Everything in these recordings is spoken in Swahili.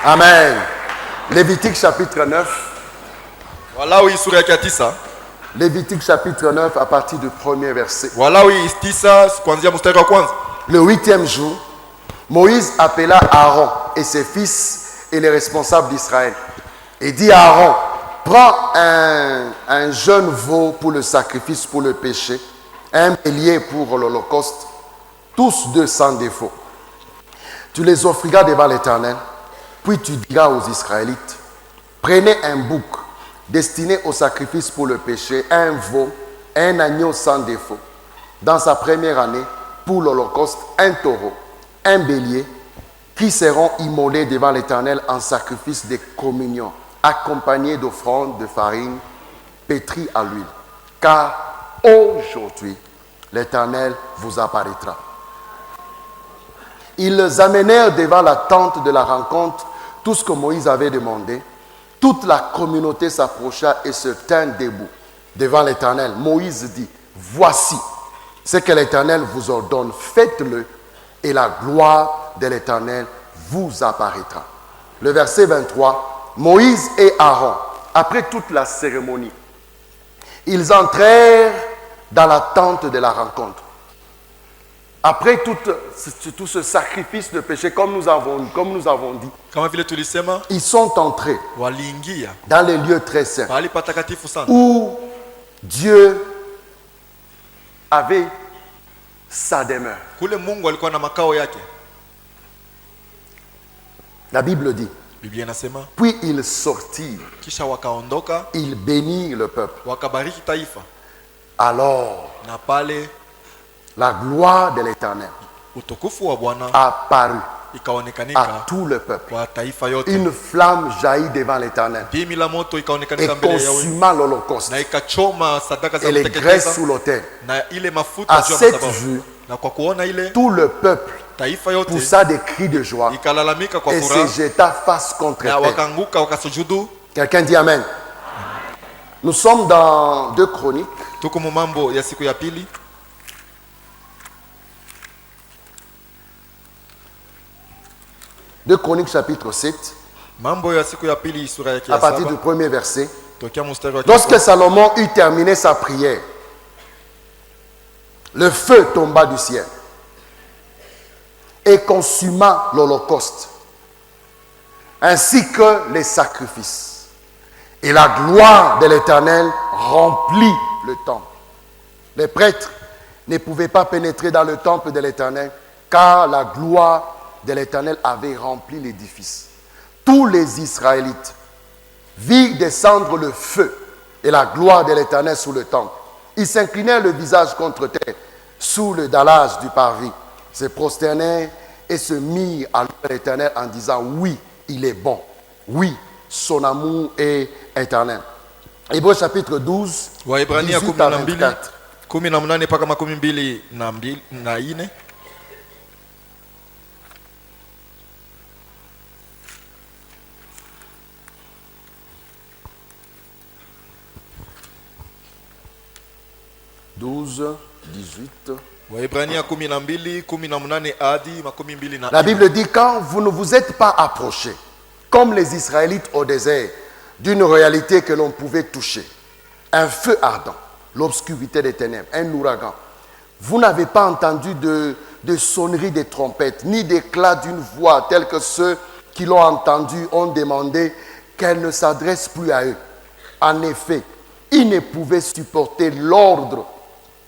Amen. Lévitique chapitre 9. Walawi sura ya 9. Lévitique chapitre 9 à partir du premier verset. Walawi 9 kuanzia mstari wa kwanza. Le 8e jour, Moïse appela Aaron et ses fils et les responsables d'Israël. Et dit à Aaron, prends un jeune veau pour le sacrifice pour le péché, un bélier pour l'holocauste, tous deux sans défaut. Tu les offriras devant l'Éternel, puis tu diras aux Israélites, prenez un bouc destiné au sacrifice pour le péché, un veau, un agneau sans défaut. Dans sa première année, pour l'holocauste, un taureau, un bélier, qui seront immolés devant l'Éternel en sacrifice de communion, accompagnés d'offrandes de farine pétrie à l'huile. Car aujourd'hui, l'Éternel vous apparaîtra. Ils amenèrent devant la tente de la rencontre tout ce que Moïse avait demandé. Toute la communauté s'approcha et se tint debout devant l'Éternel. Moïse dit, voici ce que l'Éternel vous ordonne, faites-le et la gloire de l'Éternel vous apparaîtra. Le verset 23, Moïse et Aaron, après toute la cérémonie, ils entrèrent dans la tente de la rencontre. Après tout ce sacrifice de péché, comme nous avons dit, ils sont entrés dans les lieux très saints où Dieu avait sa demeure. La Bible dit, puis ils sortirent, ils bénirent le peuple. Alors, la gloire de l'Éternel apparut à tout le peuple. Une flamme jaillit devant l'Éternel et consuma l'holocauste et les graisses sous l'autel. À cette vue, tout le peuple poussa des cris de joie et se jeta face contre terre. Quelqu'un dit Amen. Nous sommes dans 2 Chroniques. 2 Chroniques chapitre 7, à partir du premier verset. Lorsque Salomon eut terminé sa prière, le feu tomba du ciel et consuma l'holocauste, ainsi que les sacrifices. Et la gloire de l'Éternel remplit le temple. Les prêtres ne pouvaient pas pénétrer dans le temple de l'Éternel, car la gloire de l'Éternel avait rempli l'édifice. Tous les Israélites virent descendre le feu et la gloire de l'Éternel sous le temple. Ils s'inclinèrent le visage contre terre sous le dallage du parvis, se prosternèrent et se mirent à l'Éternel en disant, oui, il est bon, oui, son amour est éternel. Hébreux chapitre 12, 18 à 24. 12, 18. La Bible dit, quand vous ne vous êtes pas approchés, comme les Israélites au désert, d'une réalité que l'on pouvait toucher, un feu ardent, l'obscurité des ténèbres, un ouragan, vous n'avez pas entendu de sonnerie des trompettes, ni d'éclat d'une voix, telle que ceux qui l'ont entendue ont demandé qu'elle ne s'adresse plus à eux. En effet, ils ne pouvaient supporter l'ordre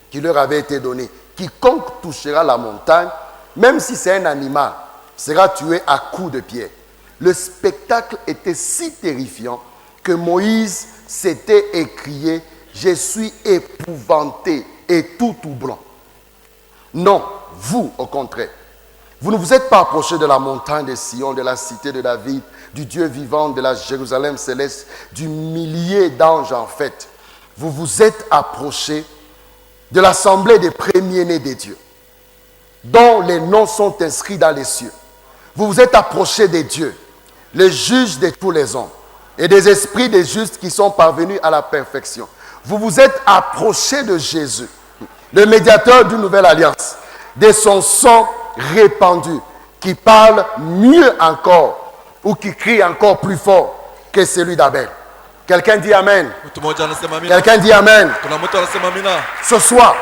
qui leur avait été donné. Quiconque touchera la montagne, même si c'est un animal, sera tué à coups de pierre. Le spectacle était si terrifiant que Moïse s'était écrié, je suis épouvanté et tout blanc. Non, vous, au contraire, vous ne vous êtes pas approché de la montagne de Sion, de la cité de David, du Dieu vivant, de la Jérusalem céleste, du millier d'anges en fait. Vous vous êtes approché de l'assemblée des premiers-nés des dieux, dont les noms sont inscrits dans les cieux. Vous vous êtes approchés des dieux, les juges de tous les hommes, et des esprits des justes qui sont parvenus à la perfection. Vous vous êtes approchés de Jésus, le médiateur d'une nouvelle alliance, de son sang répandu, qui parle mieux encore ou qui crie encore plus fort que celui d'Abel. Quelqu'un dit Amen. Mtu mmoja anasema amina. Quelqu'un dit Amen. Kuna mtu anasema amina. Ce soir,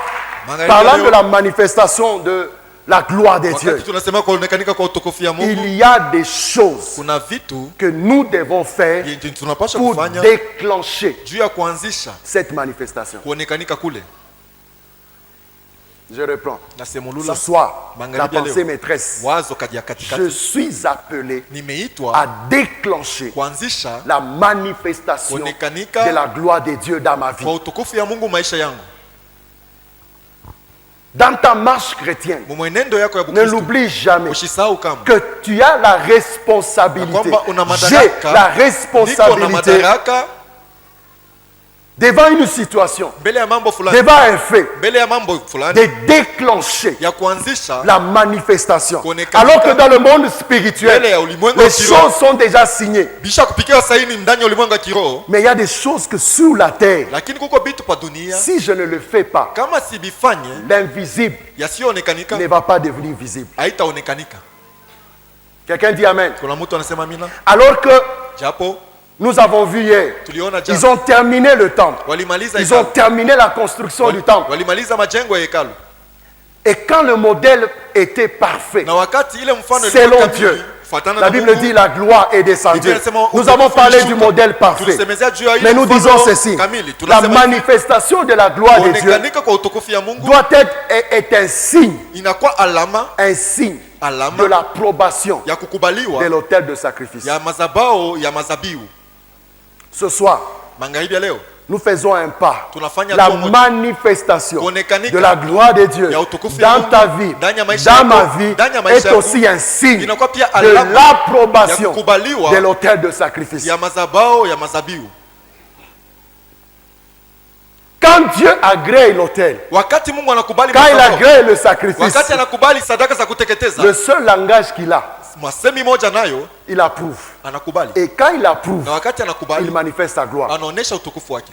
Magharibi parlant ya leo, de la manifestation de la gloire de Dieu, wakati tunasema kuonekanika kwa utukufu ya Mungu, il y a des choses kuna vitu que nous devons faire yenye tunapaswa pour kufanya déclencher juu ya kuanzisha cette manifestation. kuonekanika kule. Je reprends. Na Ce semulula soir, la magharibi ya pensée leo, maîtresse, wazo kaja je katikati, suis appelé nimeitwa à déclencher kuanzisha la manifestation kuonekanika de la gloire de Dieu dans ma vie. kwa utukufu ya Mungu maisha yangu. Dans ta marche chrétienne, Mwenendo yako ya ne Bukristo l'oublie jamais usisahau kama que tu as la responsabilité. kwamba una J'ai madaraka, la niko na responsabilité madaraka devant une situation, mbele ya mambo fulani, devant un fait, mbele ya mambo fulani de déclencher ya kuanzisha la manifestation. Kuonekana. Alors que dans le monde mbele spirituel, ya ulimwengu les wa kiroho. choses sont déjà signées. Bisha kupikiwa saini ndani ya ulimwengu wa kiroho, Mais il y a des choses que sur la terre, lakini kuko vitu pa dunia si je ne le fais pas, kama sibifanye l'invisible yasiyoonekanika ne va pas devenir visible. haitaonekanika. Quelqu'un dit Amen. Kuna mtu anasema amina. Alors que Japo nous avons vu hier, tuliona ils jana ont terminé le temple. walimaliza Ils ont hekalu, terminé la construction du temple. walimaliza majengo ya hekalu, Et quand le modèle était parfait, na wakati ile mfano selon ilikuwa Dieu, kamili, kufuatana la na Bible Mungu, dit la gloire est descendue. Biblia inasema Nous avons utukufu parlé ulishuka. du modèle parfait. Tulisemezea juu ya ile Mais nous mfano disons ceci, kamili. la Tunasema hivi, manifestation de la gloire de Dieu kuonekanika kwa utukufu ya Mungu doit est un signe inakuwa alama de alama l'approbation ya de kukubaliwa l'autel de sacrifice. ya mazabao ya mazabiu. Ce soir, Magharibi ya leo nous faisons un pas. tunafanya La hatua moja. manifestation Kuonekanika de la gloire de Dieu ya utukufu ya dans Mungu, ta vie, ndani ya maisha dans yako, ma vie, ndani ya maisha est yako, aussi un signe inakuwa pia de alama l'approbation ya kukubaliwa de l'autel de sacrifice. ya mazabao ya mazabiu. Quand Dieu agrée l'autel, Wakati Mungu anakubali quand il mazabao, agrée le sacrifice, wakati anakubali sadaka za kuteketeza, le seul langage qu'il a, masemi moja nayo il approuve. anakubali, Et quand il approuve, na wakati il anakubali manifeste sa gloire. anaonesha utukufu wake.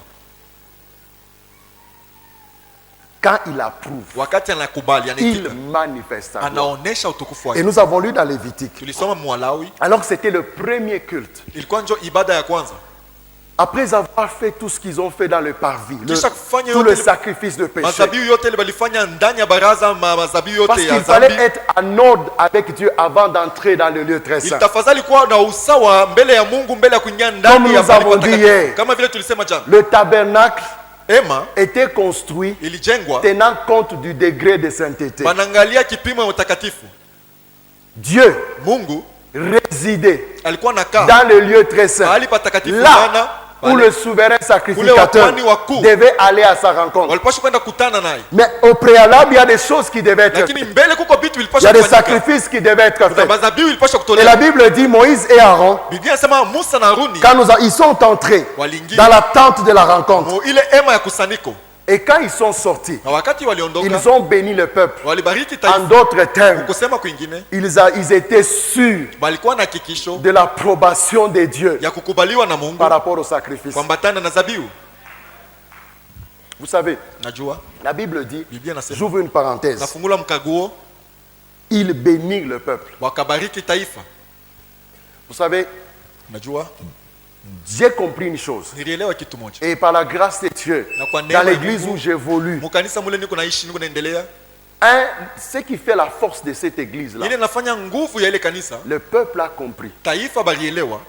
Quand il approuve, Wakati anakubali il anaitika, manifeste sa gloire. anaonesha utukufu Et wake. nous avons lu dans Lévitique, Tulisoma Mwalawi, alors que c'était le premier culte. ilikuwa njo ibada ya kwanza. Après avoir fait tout ce qu'ils ont fait dans le parvis, Kisha kufanya tout le yote sacrifice de péché, mazabiu yote ile balifanya ndani ya baraza, mazabiu parce yote ya qu'il fallait zambi, être en ordre avec Dieu avant d'entrer dans le lieu très saint. ilitafadhali kuwa na usawa mbele ya Mungu, mbele ya kuingia Comme ndani ya nous mahali avons dit patakatifu. hier, Kama vile tulisema jana, le tabernacle hema était construit ilijengwa tenant compte du degré de sainteté. wanaangalia kipimo ya utakatifu. Dieu Mungu résidait alikuwa nakaa dans le lieu très saint, mahali patakatifu là sana, où le souverain sacrificateur wakuhani wakuu devait aller à sa rencontre. walipaswa kwenda kutana naye, Mais au préalable, il y a des choses qui devaient être lakini faites. mbele kuko vitu Il y a vilipaswa des kufanyika. sacrifices qui devaient être Kuna faits. mazabiu ilipaswa Et kutolewa. la Bible dit Moïse et Aaron, Biblia inasema Musa na Haruni quand ils sont entrés waliingia dans la tente de la rencontre, mu ile hema ya kusanyiko, et quand ils sont sortis, na wakati waliondoka ils ont béni le peuple. walibariki En taifa. d'autres termes, Kusema kwingine, ils étaient sûrs balikuwa na hakikisho de l'approbation de Dieu ya kukubaliwa na Mungu par rapport au sacrifice. kuambatana na zabiu. Vous savez, Najua la Bible dit, Biblia inasema, j'ouvre une parenthèse, nafungula mkaguo, il bénit le peuple. wakabariki taifa. Vous savez, Najua j'ai compris une chose. nilielewa kitu moja, Et par la grâce de Dieu, na kwa dans neema ya l'église où Mungu, j'évolue, mukanisa mule niko naishi, niko naendelea, ce qui fait la force de cette église-là, ile nafanya nguvu ya ile kanisa, le peuple a compris. taifa balielewa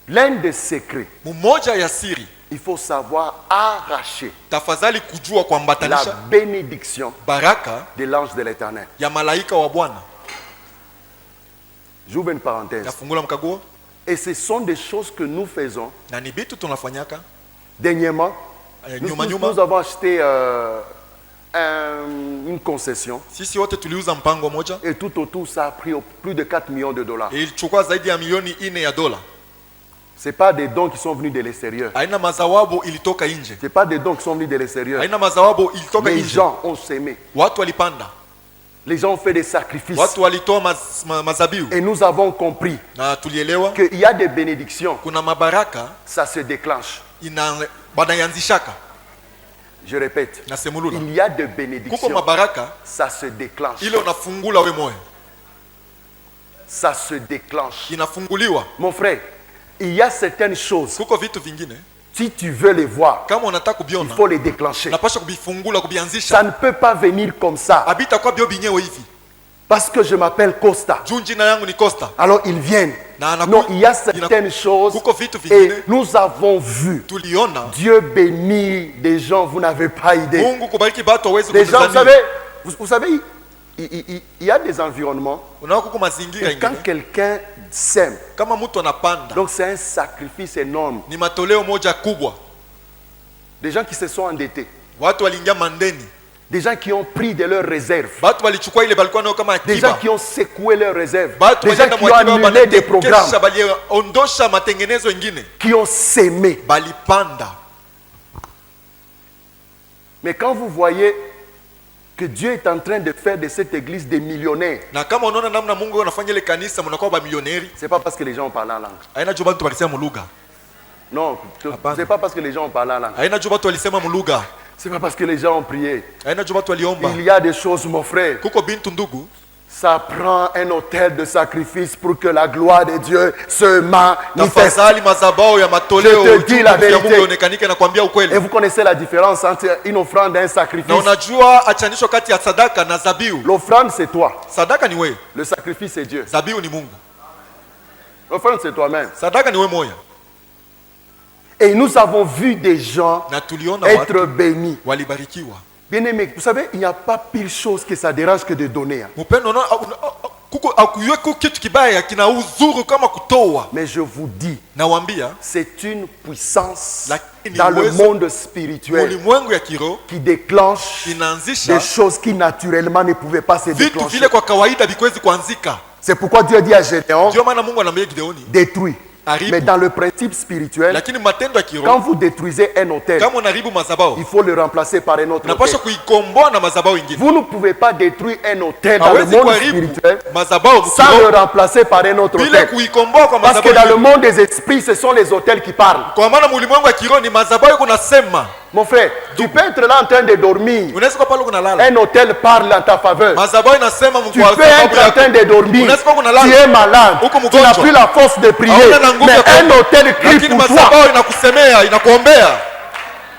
L'un des secrets, mmoja ya siri, il faut savoir arracher tafadhali kujua la kuambatanisha bénédiction baraka de l'ange de l'éternel. ya malaika wa Bwana. J'ouvre une parenthèse. Nafungula mkaguo, Et ce sont des choses que nous faisons na ni bitu tunafanyaka dernièrement. nyuma Nous nyuma. avons acheté une concession Sisi wote tuliuza mpango moja, et tout autour, ça a pris plus de 4 millions de dollars. ilichukua zaidi ya milioni 4 ya dola. Ce pas des dons qui sont venus de l'extérieur. Haina mazawabu ilitoka nje, Ce pas des dons qui sont venus de l'extérieur. haina mazawabu ilitoka Les nje. gens ont sémé. Watu walipanda, Les gens ont fait des sacrifices. watu walitoa mazabiu, Et nous avons compris na tulielewa qu'il y a des bénédictions, kuna mabaraka ça se déclenche. banayanzishaka. Je répète, Nasemulula, il y a des kuko bénédictions, mabaraka ça se déclenche. ile unafungula we moyo. ça se déclenche. inafunguliwa. Mon frère, il y a certaines choses, Kuko vitu vingine si tu veux les voir, kama unataka il kubiona faut les déclencher. unapaswa kubifungula Ça kubianzisha. ne peut pas venir comme ça. Habita kwa bio binyewe hivi. Parce que je m'appelle Costa. Juu jina yangu ni Costa. Alors ils viennent. Na anaku- Non, il y a certaines choses Kuko vitu et vingine nous avons vu. tuliona. Dieu bénit des gens, vous n'avez pas idée. Mungu kubariki batu hawezi Les gens, vous kutazamia. savez, vous savez, il y a des environnements Unaona kuko mazingira et quand ingine quelqu'un sème, kama mtu anapanda donc c'est un sacrifice énorme. ni matoleo moja kubwa. Des gens qui se sont endettés, Watu waliingia mandeni, des gens qui ont pris de leurs réserves, batu walichukua ile balikuwa nayo kama des gens akiba, qui ont secoué leurs réserves, batu des gens walienda qui ont mwakiba annulé des programmes, banakesha, baliondosha matengenezo ingine, qui ont sémé. balipanda. Mais quand vous voyez que Dieu est en train de faire de cette église des millionnaires, Na kama unaona namna Mungu anafanya ile kanisa mnakuwa ba milioneri, c'est pas parce que les gens ont parlé en langue. haina juu batu walisema mulugha, Non, c'est pas parce que les gens ont parlé en langue. haina juu batu walisema mulugha, C'est pas parce que les gens ont prié. haina juu batu waliomba. Il y a des choses, mon frère. Kuko bintu ndugu, Ça prend un autel de sacrifice pour que la gloire de Dieu se manifeste. tafadhali mazabao ya matoleo Je te dis la utukufu ya vérité. Mungu ionekanike, na kuambia Et ukweli. vous connaissez la différence entre une offrande et un sacrifice. Na unajua achanisho kati ya sadaka na zabiu. L'offrande, c'est toi. Sadaka ni wewe, Le sacrifice, c'est Dieu. zabiu ni Mungu. L'offrande, c'est toi-même. Sadaka ni wewe moya. Et nous avons vu des gens Na tuliona watu être bénis. walibarikiwa. Bien aimé, vous savez, il n'y a pas pire chose que ça dérange que de donner. Hein. Mpendo, kuko akuweko kitu kibaya kina uzuru kama kutoa. Mais je vous dis, Nawaambia c'est une puissance Lakini dans le uwezo monde spirituel ulimwengu ya kiroho qui déclenche inaanzisha des choses qui naturellement ne pouvaient pas se vitu déclencher. vile kwa kawaida vikwezi kuanzika. C'est pourquoi Dieu dit à Gédéon, Ndio maana Mungu anamwambia Gideoni, détruis. haribu. Mais dans le principe spirituel, Lakini matendo ya quand kiroho vous détruisez un hôtel, kama unaharibu madhabahu, il faut le remplacer par un autre unapaswa hôtel. kuikomboa na madhabahu ingine. Vous ne pouvez pas détruire un hôtel dans le Hawezi monde kuharibu spirituel madhabahu sans kiroho le remplacer par un autre bila hôtel. kuikomboa kwa Parce que madhabahu dans le ingine. monde des esprits, ce sont les hôtels qui parlent. Kwa maana ulimwengu ya kiroho ni madhabahu kuna sema. Mon frère, tu peux être là en train de dormir. Unaweza kuwa pale kunalala. Un hôtel parle en ta faveur. Madhabahu inasema Tu kwa peux sababu être en train de dormir. Unaweza kuwa Tu kunalala. es malade. Uko Tu n'as mgonjwa. plus la force de prier. Hauna na nguvu Mais ya kuomba. un hôtel crie Lakini pour toi. madhabahu inakusemea, inakuombea.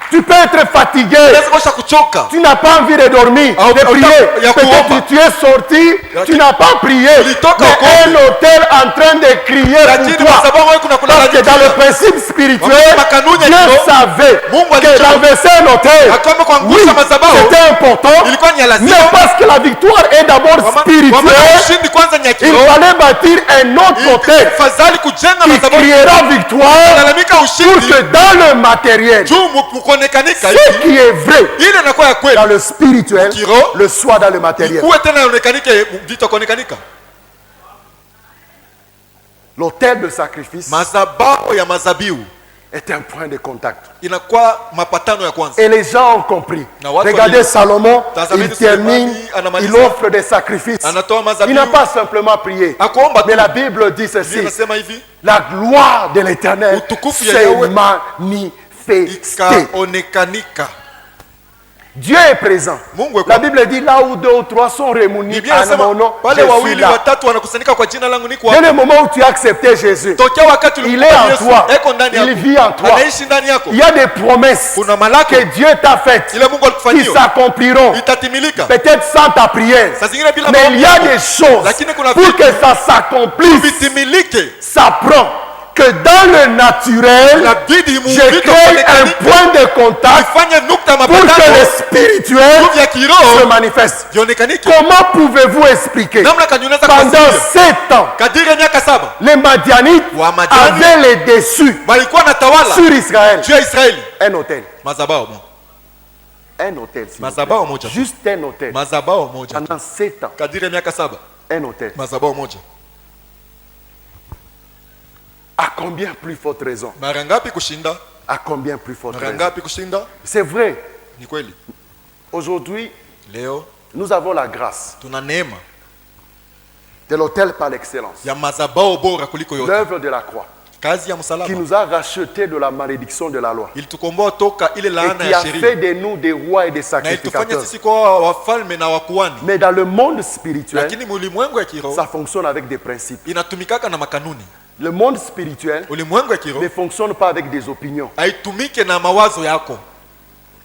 Tu peux être fatigué. Unaweza kuwa kuchoka. Tu n'as pas envie de dormir, Ah, de prier. ya kuomba. Peut-être tu es sorti, tu n'as pas prié. Ulitoka Mais ukombe. un hôtel en train de crier Lakini pour toi. madhabahu wewe kuna Parce que dans le kulala. principe spirituel, Wakati makanuni ya Dieu kiroho, savait Mungu que alijua. renverser un hôtel, Ya kwamba kuangusha oui, madhabahu c'était important. ilikuwa ni ya lazima. Mais parce que la victoire est d'abord Kwa maana spirituelle, ushindi kwanza ni ya il kiroho. fallait bâtir un autre hôtel Fadhali kujenga qui madhabahu criera victoire lalamika pour ushindi que dans le matériel, juu mkuonekanika ce hivi qui est vrai ile inakuwa ya dans kweli, le spirituel, Kiroho. le soit dans le matériel. kuwe tena ionekanike vitu kuonekanika. L'autel de sacrifice Madhabahu ya mazabiu est un point de contact. inakuwa mapatano ya kwanza. Et les gens ont compris. Na watu Regardez wali- Salomon, Tazameni il termine, Sulemani, anamaliza. il offre des sacrifices. Anatoa Il mazabiu. n'a pas simplement prié. Akuomba tu. Mais la Bible dit Biblia ceci. inasema hivi, La gloire de l'éternel Utukufu ya s'est Yahweh manifestée. ikaonekanika. Dieu est présent. Mungu yuko. La Bible dit là où deux ou trois sont réunis Biblia en inasema mon nom, wale je suis wawili là. watatu wanakusanyika kwa jina langu niko Dès hapa. le moment où tu as accepté Jésus, Tokea wakati il ulimkubali est en Yesu, toi. eko ndani Il yako. vit en toi. Anaishi ndani yako. Il y a des promesses Kuna malaki que Dieu t'a faites ile Mungu qui alikufanyia s'accompliront. itatimilika. Peut-être sans ta prière. Saa zingine bila Mais il y a maombi des yako. choses Lakini kuna pour vitu que ça s'accomplisse. vitimilike. Ça prend que dans le naturel, Inabidi je muvitu crée un kuonekanika. point de contact Ifanye nukta ya pour que le mapatano spirituel nguvu ya se kiroho manifeste. vionekanika. Comment pouvez-vous expliquer Namna gani unaweza pendant kufasiria? 7 ans, Kadiri ya miaka 7 les Madianites wa Madiani avaient les dessus walikuwa na tawala sur Israël? juu ya Israeli. Un hôtel. Mazabao moja. Un hôtel. s'il vous Mazabao plaît. moja. Juste un hôtel. Mazabao moja. Pendant 7 ans. Kadiri ya miaka 7 Un hôtel. mazabao moja. À combien plus forte raison? Mara ngapi kushinda? À combien plus forte Mara raison? ngapi kushinda? C'est vrai. Ni kweli. Aujourd'hui, Leo nous avons la grâce tuna neema de l'hôtel par l'excellence. ya mazabao bora kuliko yote. L'œuvre de la croix. kazi ya qui msalaba nous a rachetés de la malédiction de la loi. ilitukomboa toka ile Et laana qui ya a fait sheria de nous des rois et des na ilitufanya sacrificateurs. sisi kuwa wafalme na wakuhani. Mais dans le monde spirituel, Lakini ulimwengu ya kiroho ça fonctionne avec des principes. inatumikaka na makanuni. Le monde spirituel Ulimwengu ya kiroho ne fonctionne pas avec des opinions. haitumike na mawazo yako.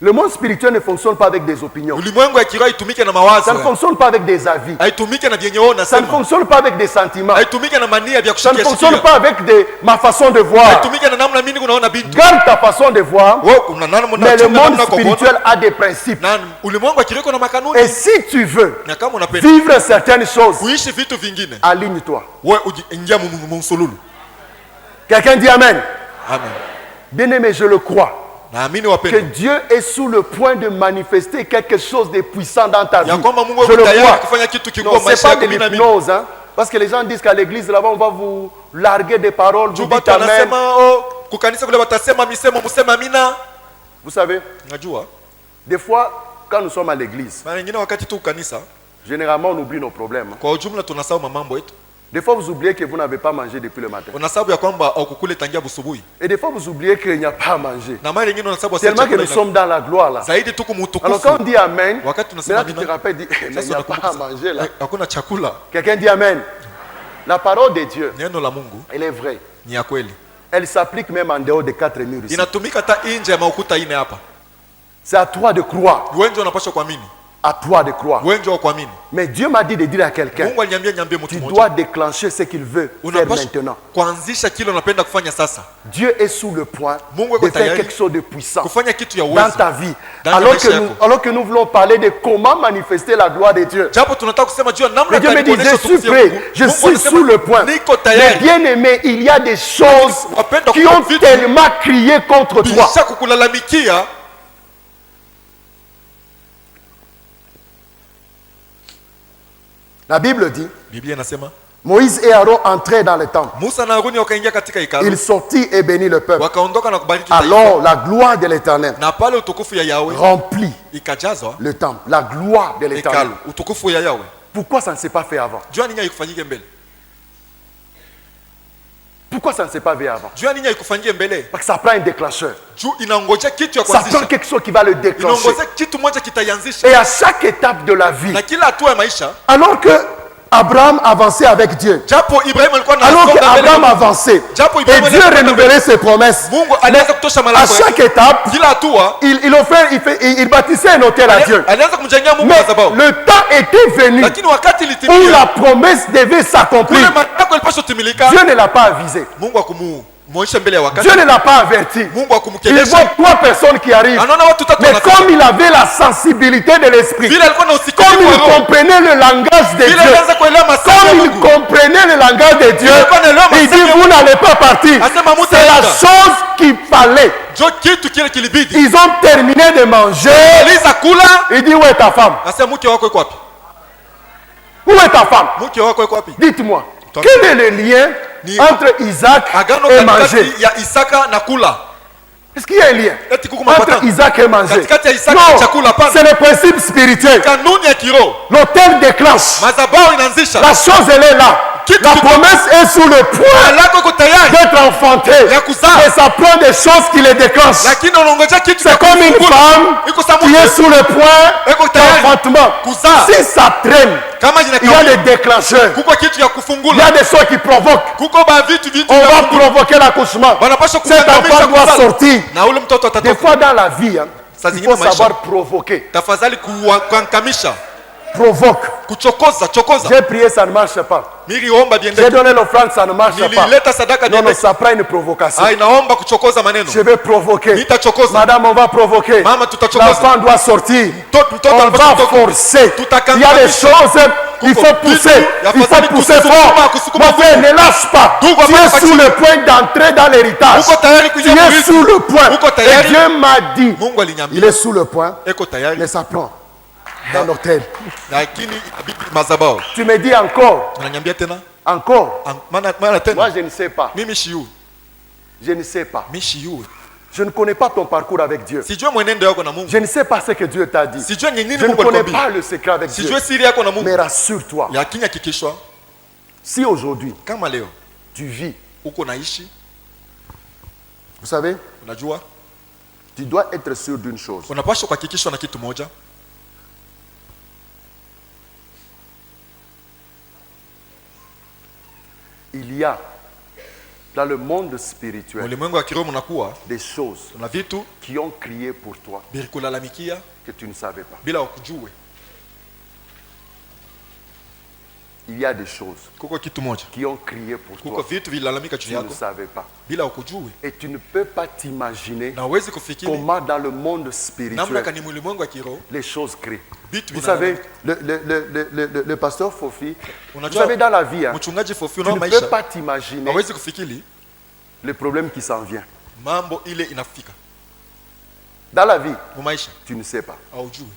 Le monde spirituel ne fonctionne pas avec des opinions. Ulimwengu ya kiroho haitumike na Ça mawazo ne yako. fonctionne pas avec des avis. Haitumike na vyenye wewe Ça ne unasema. fonctionne pas avec des sentiments. Haitumike na mania vya Ça ne kushikia fonctionne shikia. pas avec ma façon de voir. Haitumike na namna mimi unaona bintu. Garde ta façon de voir. Wewe kuna namna Mais le monde namna kwa kuona. spirituel a des principes. Na ulimwengu wa kiroho kuna makanuni. Et si tu veux Na kama unapenda vivre certaines choses, kuishi vitu vingine, aligne-toi. wewe ingia msululu. Quelqu'un dit Amen. Amen. Bien-aimé, je le crois. Naamini Que wapendwa. Dieu est sous le point de manifester quelque chose de puissant dans ta vie. Ya kwamba Mungu Je yuko le tayari crois. kufanya kitu Non, kikubwa c'est maisha pas yako de mimi na mimi. l'hypnose, hein? Parce que les gens disent qu'à l'église là-bas, on va vous larguer des paroles, vous Juba dites Amen. tunasema oh, kukanisa kule watasema misemo musema amina. Vous savez, Unajua? des fois, quand nous sommes à l'église, Mara nyingine wakati tu kanisa, généralement on oublie nos problèmes. kwa ujumla tunasahau mambo yetu. Des fois, vous oubliez que vous n'avez pas mangé depuis le matin. Unasababu ya kwamba haukukule tangia busubuhi. Et des fois, vous oubliez qu'il n'y a pas à manger. Na mara nyingine unasababu Tellement que nous sommes dans la gloire là. zaidi tu Alors kumutukufu. quand on dit Amen, Wakati tunasema maintenant tu te amina, rappelles, dis, mais il n'y sasa a pas à manger là. hakuna chakula. Quelqu'un dit Amen. La parole de Dieu, Neno la Mungu elle est vraie. ni ya kweli. Elle s'applique même en dehors des quatre murs ici. Inatumika hata nje ya maukuta ine hapa. C'est à toi de croire. Wewe ndio unapaswa kuamini. À toi de croire. Wewe ndio kuamini. Mais Dieu m'a dit de dire à quelqu'un, Mungu aliniambia niambie mtu tu mmoja. dois déclencher ce qu'il veut faire Unapaswa maintenant. kuanzisha kile unapenda kufanya sasa. Dieu est sous le point Mungu yuko de faire tayari quelque chose de puissant Kufanya kitu ya dans uwezo. ta vie. Dans Alors maisha yako. alors que nous voulons parler de comment manifester la gloire de Dieu. Japo tunataka kusema juu ya namna Mais Dieu me dit, kuonesha je suis utukufu ya prêt, Mungu. je Mungu suis anasema, sous le point. Niko Mais tayari. bien aimé, il y a des choses Wapendwa, qui ont vitu tellement crié contre toi. Bisha kukulalamikia. La Bible dit, Biblia inasema Moïse et Aaron entraient dans le temple. Musa na Haruni wakaingia katika Il hekalu. sortit et bénit le peuple. Wakaondoka na kubariki taifa. Alors la gloire de l'Éternel Na pale utukufu ya Yahweh remplit ikajazwa le temple. La gloire de l'Éternel. hekalu. Utukufu ya Yahweh. Pourquoi ça ne s'est pas fait avant? Jua nini haikufanyike mbele? Pourquoi ça ne s'est pas fait avant? Jua nini haikufanyike mbele? Parce que ça prend un déclencheur. Juu inaongoja kitu ya Ça prend kuanzisha. quelque chose qui va le déclencher. Inaongoja kitu moja kitaianzisha. Et à chaque étape de la vie, Na kila hatua ya maisha, alors que Abraham avançait avec Dieu, japo Ibrahim alikuwa na alors que songa mbele, Abraham avançait, Japo et Ibrahim Dieu alikuwa renouvelait ses promesses, Mungu alianza kutosha à malango chaque yake. étape, Kila hatua il bâtissait un hôtel à Dieu. alianza kumjengea Mungu Mais madhabahu. le temps était venu Lakini wakati où ilitimia, la promesse devait kule s'accomplir. maneno ilipaswa timilika. Dieu ne l'a pas avisé. Mungu akumuonyesha mbele ya wakati. Dieu ne l'a pas averti. Mungu Il akumkelesha. voit trois personnes qui arrivent. Anaona watu tatu Mais wanafika. comme il avait la sensibilité de l'esprit, Vile alikuwa na usikivu comme wa il roho. comprenait le langage de Vile Dieu, alianza kuelewa masafa ya comme il Mungu. comprenait le langage de Dieu, il dit, vous n'allez pas partir. Asema C'est la mutaenda. chose qu'il fallait. Jo kitu kile kilibidi. Ils ont terminé de manger. Aliza kula. Il dit, où est ta femme? Asema mke wako yuko wapi? Où est ta femme? Mke wako yuko wapi? Dites-moi, Toi. quel est le lien entre Isaac Agano et manger? katikati ya Isaka na kula. Est-ce qu'il y a un lien Eti kuku entre mapatano. Isaac et manger? Katikati ya Isaka na chakula, Non, hapana. c'est le principe spirituel. Kanuni ya kiroho. L'autel déclenche. Madhabahu inaanzisha. La chose, elle est là. Kitu La kiko- promesse est sur le point lako iko tayari. d'être enfanté. Ya kuzaa. Mais ça prend des choses qui les déclenchent. Lakini unaongoja kitu C'est comme une femme iko sa qui mke. est sur le point Iko tayari. d'enfantement. Kuzaa. Si ça traîne, Kama il y a jinakawia. des déclencheurs. Kuko kitu ya Il y kufungula. a des choses qui provoquent. Kuko ba vitu On vya va kufungula. provoquer l'accouchement. Wanapaswa Cet kukandamisha enfant doit kuzaa. sortir. Na ule mtoto Des atatoka. fois dans la vie, hein, Saa il zingine faut maisha. savoir provoquer. Tafadhali kuankamisha. Provoque. Kuchokoza, chokoza. J'ai prié, ça ne marche pas. Niliomba biende. J'ai donné l'offrande, ça ne marche pas. Nilileta sadaka Non, non, biende. ça prend une provocation. Ah, inaomba kuchokoza maneno. Je vais provoquer. Nitachokoza. Madame, on va provoquer. Mama, tutachokoza. L'enfant doit sortir. Mtoto On anapaswa va kutoka. forcer. Tutakandamisha. Il y a des choses, il faut pousser. Il faut pousser fort. Mon frère, ne lâche pas. Tu es sous le point d'entrer dans l'héritage. Uko tayari Tu kuingia es mrithi. sous le point. Uko tayari. Et Dieu m'a dit, Mungu il aliniambia est sous le point, eko tayari, mais ça prend dans l'hôtel. lakini inabidi madhabahu. Tu me dis encore, Ananiambia tena, encore. maana Moi, tena je ne sais pas. mimi shiu, Je ne sais pas. mimi shiu. Je ne connais pas ton parcours avec Dieu. Sijue mwenendo yako na Mungu. Je ne sais pas ce que Dieu t'a dit. Sijue ni nini Je ne Mungu connais alikwambia. pas le secret avec Dieu. Sijue siri yako na Mungu. Mais rassure-toi, Lakini hakikishwa si aujourd'hui kama leo tu vis uko naishi Vous savez, Unajua? tu dois être sûr d'une chose. Unapaswa kuhakikishwa na kitu moja. Il y a dans le monde spirituel Ulimwengu wa kiroho mnakuwa des choses na vitu qui ont crié pour toi bilikulalamikia que tu ne savais pas. bila ukujue. Il y a des choses Kuko kitu moja. qui ont crié pour Kuko toi. vitu vilalamika juu Tu ne yako savais pas. bila ukujue. Et tu ne peux pas t'imaginer Na huwezi kufikiri comment dans le monde namna spirituel kani ulimwengu wa kiroho les choses crient. vitu Vous vinalamika. savez, le pasteur Fofi, vous Unajua, savez, dans la vie, hein, mchungaji Fofi tu unao ne peux maisha pas t'imaginer hawezi kufikiri le problème qui s'en vient. mambo ile inafika Dans la vie, mu maisha, tu ne sais pas haujui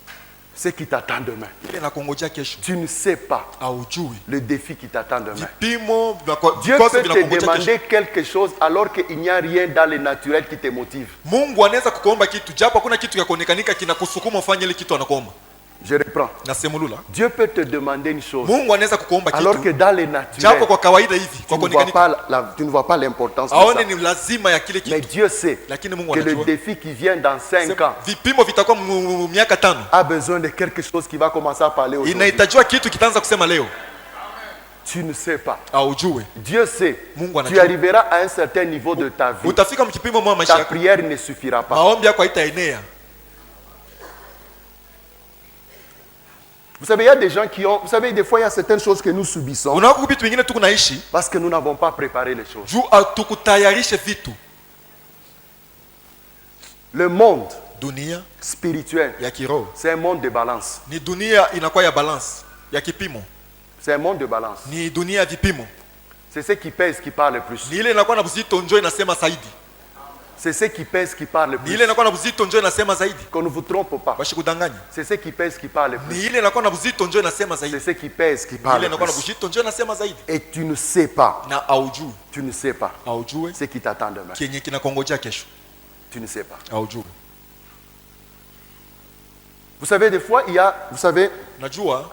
ce qui t'attend demain. ile inakungojea kesho, Tu ne sais pas haujui le défi qui t'attend demain. vipimo Dieu vikosi peut te vinakungojea kesho. demander quelque chose alors qu'il n'y a rien dans le naturel qui te motive. Mungu anaweza kukuomba kitu japo hakuna kitu ya kuonekanika kinakusukuma ufanye ile kitu anakuomba. Je reprends. Nasemulula, Dieu peut te demander une chose Mungu anaweza kukuomba alors que kitu dans le japo naturel, kwa kawaida hivi kwa tu ne vois kuonekanika tu ne vois pas l'importance de aone ça. ni lazima ya kile Mais kitu, Dieu sait lakini Mungu que le anajua défi qui vient dans 5 ans vipimo vitakuwa miaka 5 a besoin de quelque chose qui va commencer à parler aujourd'hui. inahitajiwa kitu kitaanza kusema leo, Tu ne sais pas. haujui. Dieu sait. Mungu Tu anajua. arriveras à un certain niveau de ta vie. Utafika mkipimo mwa maisha Ta yako, prière ne suffira pas. maombi yako haitaenea. Vous savez, il y a des gens qui ont... Vous savez, des fois, il y a certaines choses que nous subissons Unaona vitu vingine tuko naishi parce que nous n'avons pas préparé les choses. juu hatukutayarishe vitu. Le monde Dunia spirituel, ya kiroho c'est un monde de balance. ni dunia inakuwa ya balance ya kipimo, C'est un monde de balance. ni dunia ya vipimo, C'est ce qui pèse qui parle le plus. ni ile inakuwa na buzito njoo inasema zaidi, C'est ce qui pèse qui parle le ni plus. ile inakuwa na buzito njoo inasema zaidi. Qu'on ne vous trompe pas. Bashikudanganya, C'est ce qui pèse qui parle le ni plus. ile inakuwa na buzito njoo inasema C'est zaidi, ce qui pèse qui ni parle ile le inakuwa na plus. buzito njoo inasema zaidi. Et tu ne sais pas. Na haujui, Tu ne sais pas haujui ce qui t'attend demain. kenye kinakongojea kesho, Tu ne sais pas. haujui. Vous savez, des fois, il y a... Vous savez, Najua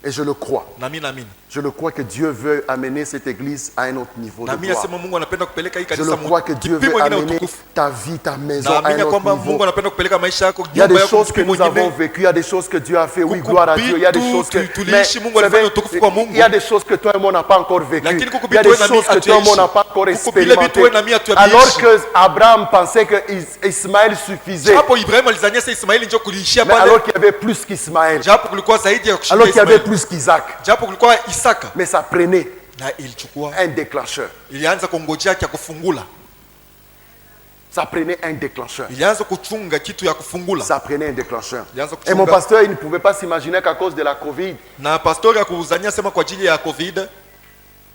et je le crois. na mimi naamini, Je le crois que Dieu veut amener cette église à un autre niveau na de mimi gloire. nasema Mungu anapenda kupeleka hii Je kanisa le crois que Dieu veut kipimo kingine amener utukufu. ta vie, ta maison à Naamini un autre kwamba niveau. Mungu anapenda kupeleka maisha yako, Il y a nyumba des yako choses que kipimo nous avons kingine. vécues, il y a des choses que Dieu a fait, oui, Kuku gloire à Dieu. Il y a des vitu choses que... tuliishi, Mais, Mungu vous savez, alifanya utukufu kwa Mungu. il y a des choses que toi et moi n'a pas encore vécues. Lakini kuku Il y a vitu des wewe na mimi choses que toi et moi n'a pas encore Kuku vile vitu expérimentées. wewe na mimi hatuyabiishi. Alors que Abraham pensait que Ismaël suffisait. Japo Ibrahim alizania sasa Ismaili njoo kuliishia Mais pale, alors qu'il y avait plus qu'Ismaël. japo kulikuwa zaidi ya kushinda Alors qu'il y avait Ismaili, plus qu'Isaac. japo kulikuwa Isaka, Mais ça prenait na ilichukua un déclencheur. ilianza kungojea ya kufungula, Ça prenait un déclencheur. ilianza kuchunga kitu ya kufungula. Ça prenait un déclencheur. Ilianza Et mon kuchunga, pasteur, il ne pouvait pas s'imaginer qu'à cause de la Covid, na pastori akuzania sema kwa ajili ya COVID,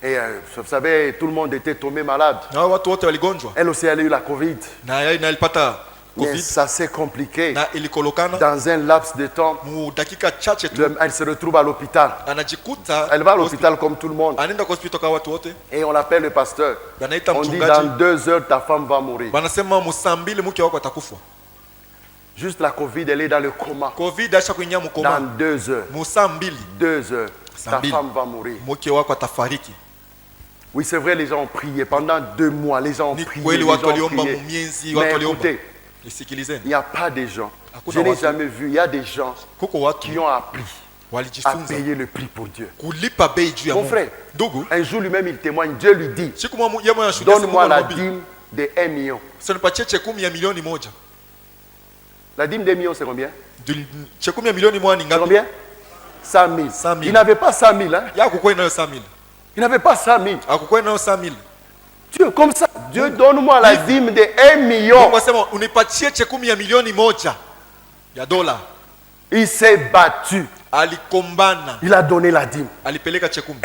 et vous savez, tout le monde était tombé malade. na watu wote waligonjwa, Elle aussi, elle a eu la Covid. na yeye alipata Mais COVID, ça s'est compliqué. na ilikolokana Dans un laps de temps, mu dakika chache tu elle se retrouve à l'hôpital. anajikuta Elle va à l'hôpital comme tout le monde. anaenda kwa hospitali kama watu wote, Et on l'appelle le pasteur. banaita On dit mchungaji, dans 2 heures, ta femme va mourir. banasema musaa 2 mke wako atakufa. Juste la Covid, elle est dans le coma. COVID acha kuingia Dans mkoma, 2 heures. musaa 2 2 heures. Ta Sambil. femme va mourir. mke wako atafariki. Oui, c'est vrai, les gens ont prié. Pendant 2 mois, les gens ont Ni prié. kweli Les watu gens ont waliomba prié. mumienzi, Mais watu waliomba. écoutez, Nisikilizeni, il n'y a pas de gens. Hakuna Je n'ai watu. jamais vu. Il y a des gens kuko watu qui ont appris à walijifunza payer le prix pour Dieu. kulipa bei juu ya Mon Mungu. frère, Ndugu, un jour lui-même, il témoigne. Dieu lui dit, siku moja yeye anashuhudia, donne-moi la Mungu dîme de 1 million. nipatie chekumi ya milioni moja. La dîme de 1 million, c'est combien? Chekumi ya milioni moja ni C'est ngapi? combien? 100 000. 100 000. Il n'avait pas 100 000. Hein? Ya kukuwa inayo 100,000. Il n'avait pas 100 000. Akukuwa inayo 100,000. Dieu, comme ça, Dieu, donne-moi la dîme de 1 million. Mungu asema unipatie chekumi ya milioni moja ya dola. Il s'est battu. Alikombana, Il a donné la dîme. alipeleka chekumi.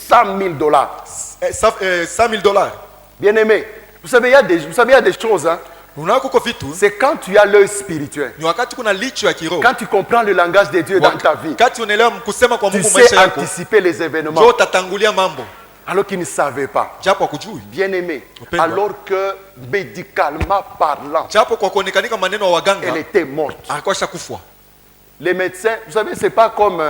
100 000 dollars. 100,000 dollars. Bien aimé, vous savez, il y a des choses. Hein? Unaona kuko vitu C'est quand tu as l'œil spirituel. ni wakati kuna licho ya kiroho. Quand tu comprends le langage de Dieu dans ta vie. Wakati unaelewa kusema kwa Tu Mungu sais maisha yako, anticiper les événements. njoo utatangulia mambo. Alors qu'il ne savait pas. Japo hakujui. Bien aimé, Upendwa. alors que médicalement parlant, Japo kwa kuonekanika maneno ya elle waganga était morte. akosha kufa. Les médecins, vous savez, c'est pas comme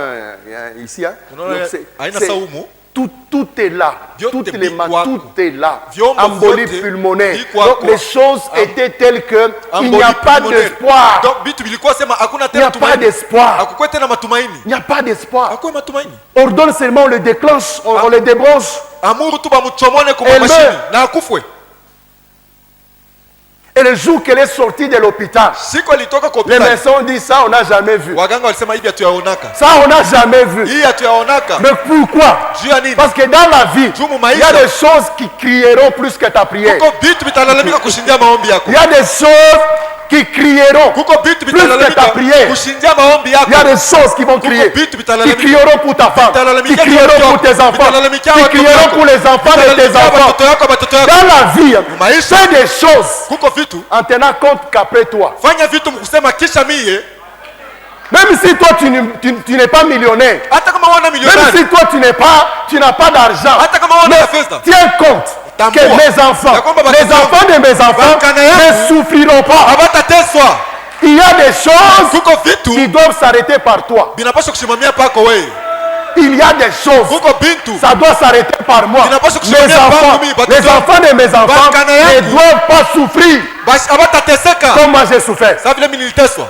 ici. Hein? Unaona Donc, haina saumu. Tout est là. Vyote Toutes les bikwako. tout est là. Vyombo Embolie vyote pulmonaire. bikwako. Donc les choses étaient telles que il n'y a pas d'espoir. Donc vitu vilikuwa sema hakuna Il n'y tena a pas tumaini. d'espoir. Hakukuwa tena matumaini. Il n'y a pas d'espoir. Hakuwa matumaini. Ordonne seulement, on le déclenche, on le débranche. Amuru tu bamuchomone kwa Elle mashini meurt. na akufwe. Et le jour qu'elle est sortie de l'hôpital, Siku alitoka kwa les hospitali. médecins ont dit ça, on n'a jamais vu. Waganga walisema hivi hatuyaonaka. Ça, on n'a jamais vu. Hii hatuyaonaka. Mais pourquoi? Juu ya nini? Parce que dans la vie, Juu mu il y maisha. a des choses qui crieront plus que ta prière. Kuko vitu vitalalamika kushindia maombi yako. Il y a des choses qui crieront Kuko vitu plus que ta vitalalamika prière. kushindia maombi yako. Il y a des choses qui vont crier, vitu qui vitalalamika. crieront pour ta femme, qui Vitalalamika crieront watoto pour tes wako. enfants, Vitalalamika qui watoto crieront wako. pour les enfants de tes Vitalalamika enfants. watoto yako, watoto yako. Dans la vie, Maisha. fais des choses Kuko vitu en tenant compte qu'après toi, fanya vitu mkusema kisha mie même si toi tu n'es pas millionnaire, hata kama wana même milioni si toi tu n'as pas d'argent, hata kama wana mais pesa tiens compte Tambua. que mes enfants, Ya kwamba les watoto enfants de mes enfants Bakana yangu. ne souffriront pas. hawatateswa. Il y a des choses Kuko vitu qui doivent s'arrêter par toi. vinapaswa kusimamia pako wewe. Il y a des choses, Kuko bintu ça doit s'arrêter par moi. Inapaswa Mes kusimamia enfants, kwangu mimi, watoto les enfants de mes enfants Bakana ne yangu. doivent pas souffrir basi hawatateseka. comme moi j'ai souffert. Sasa vile mimi niliteswa.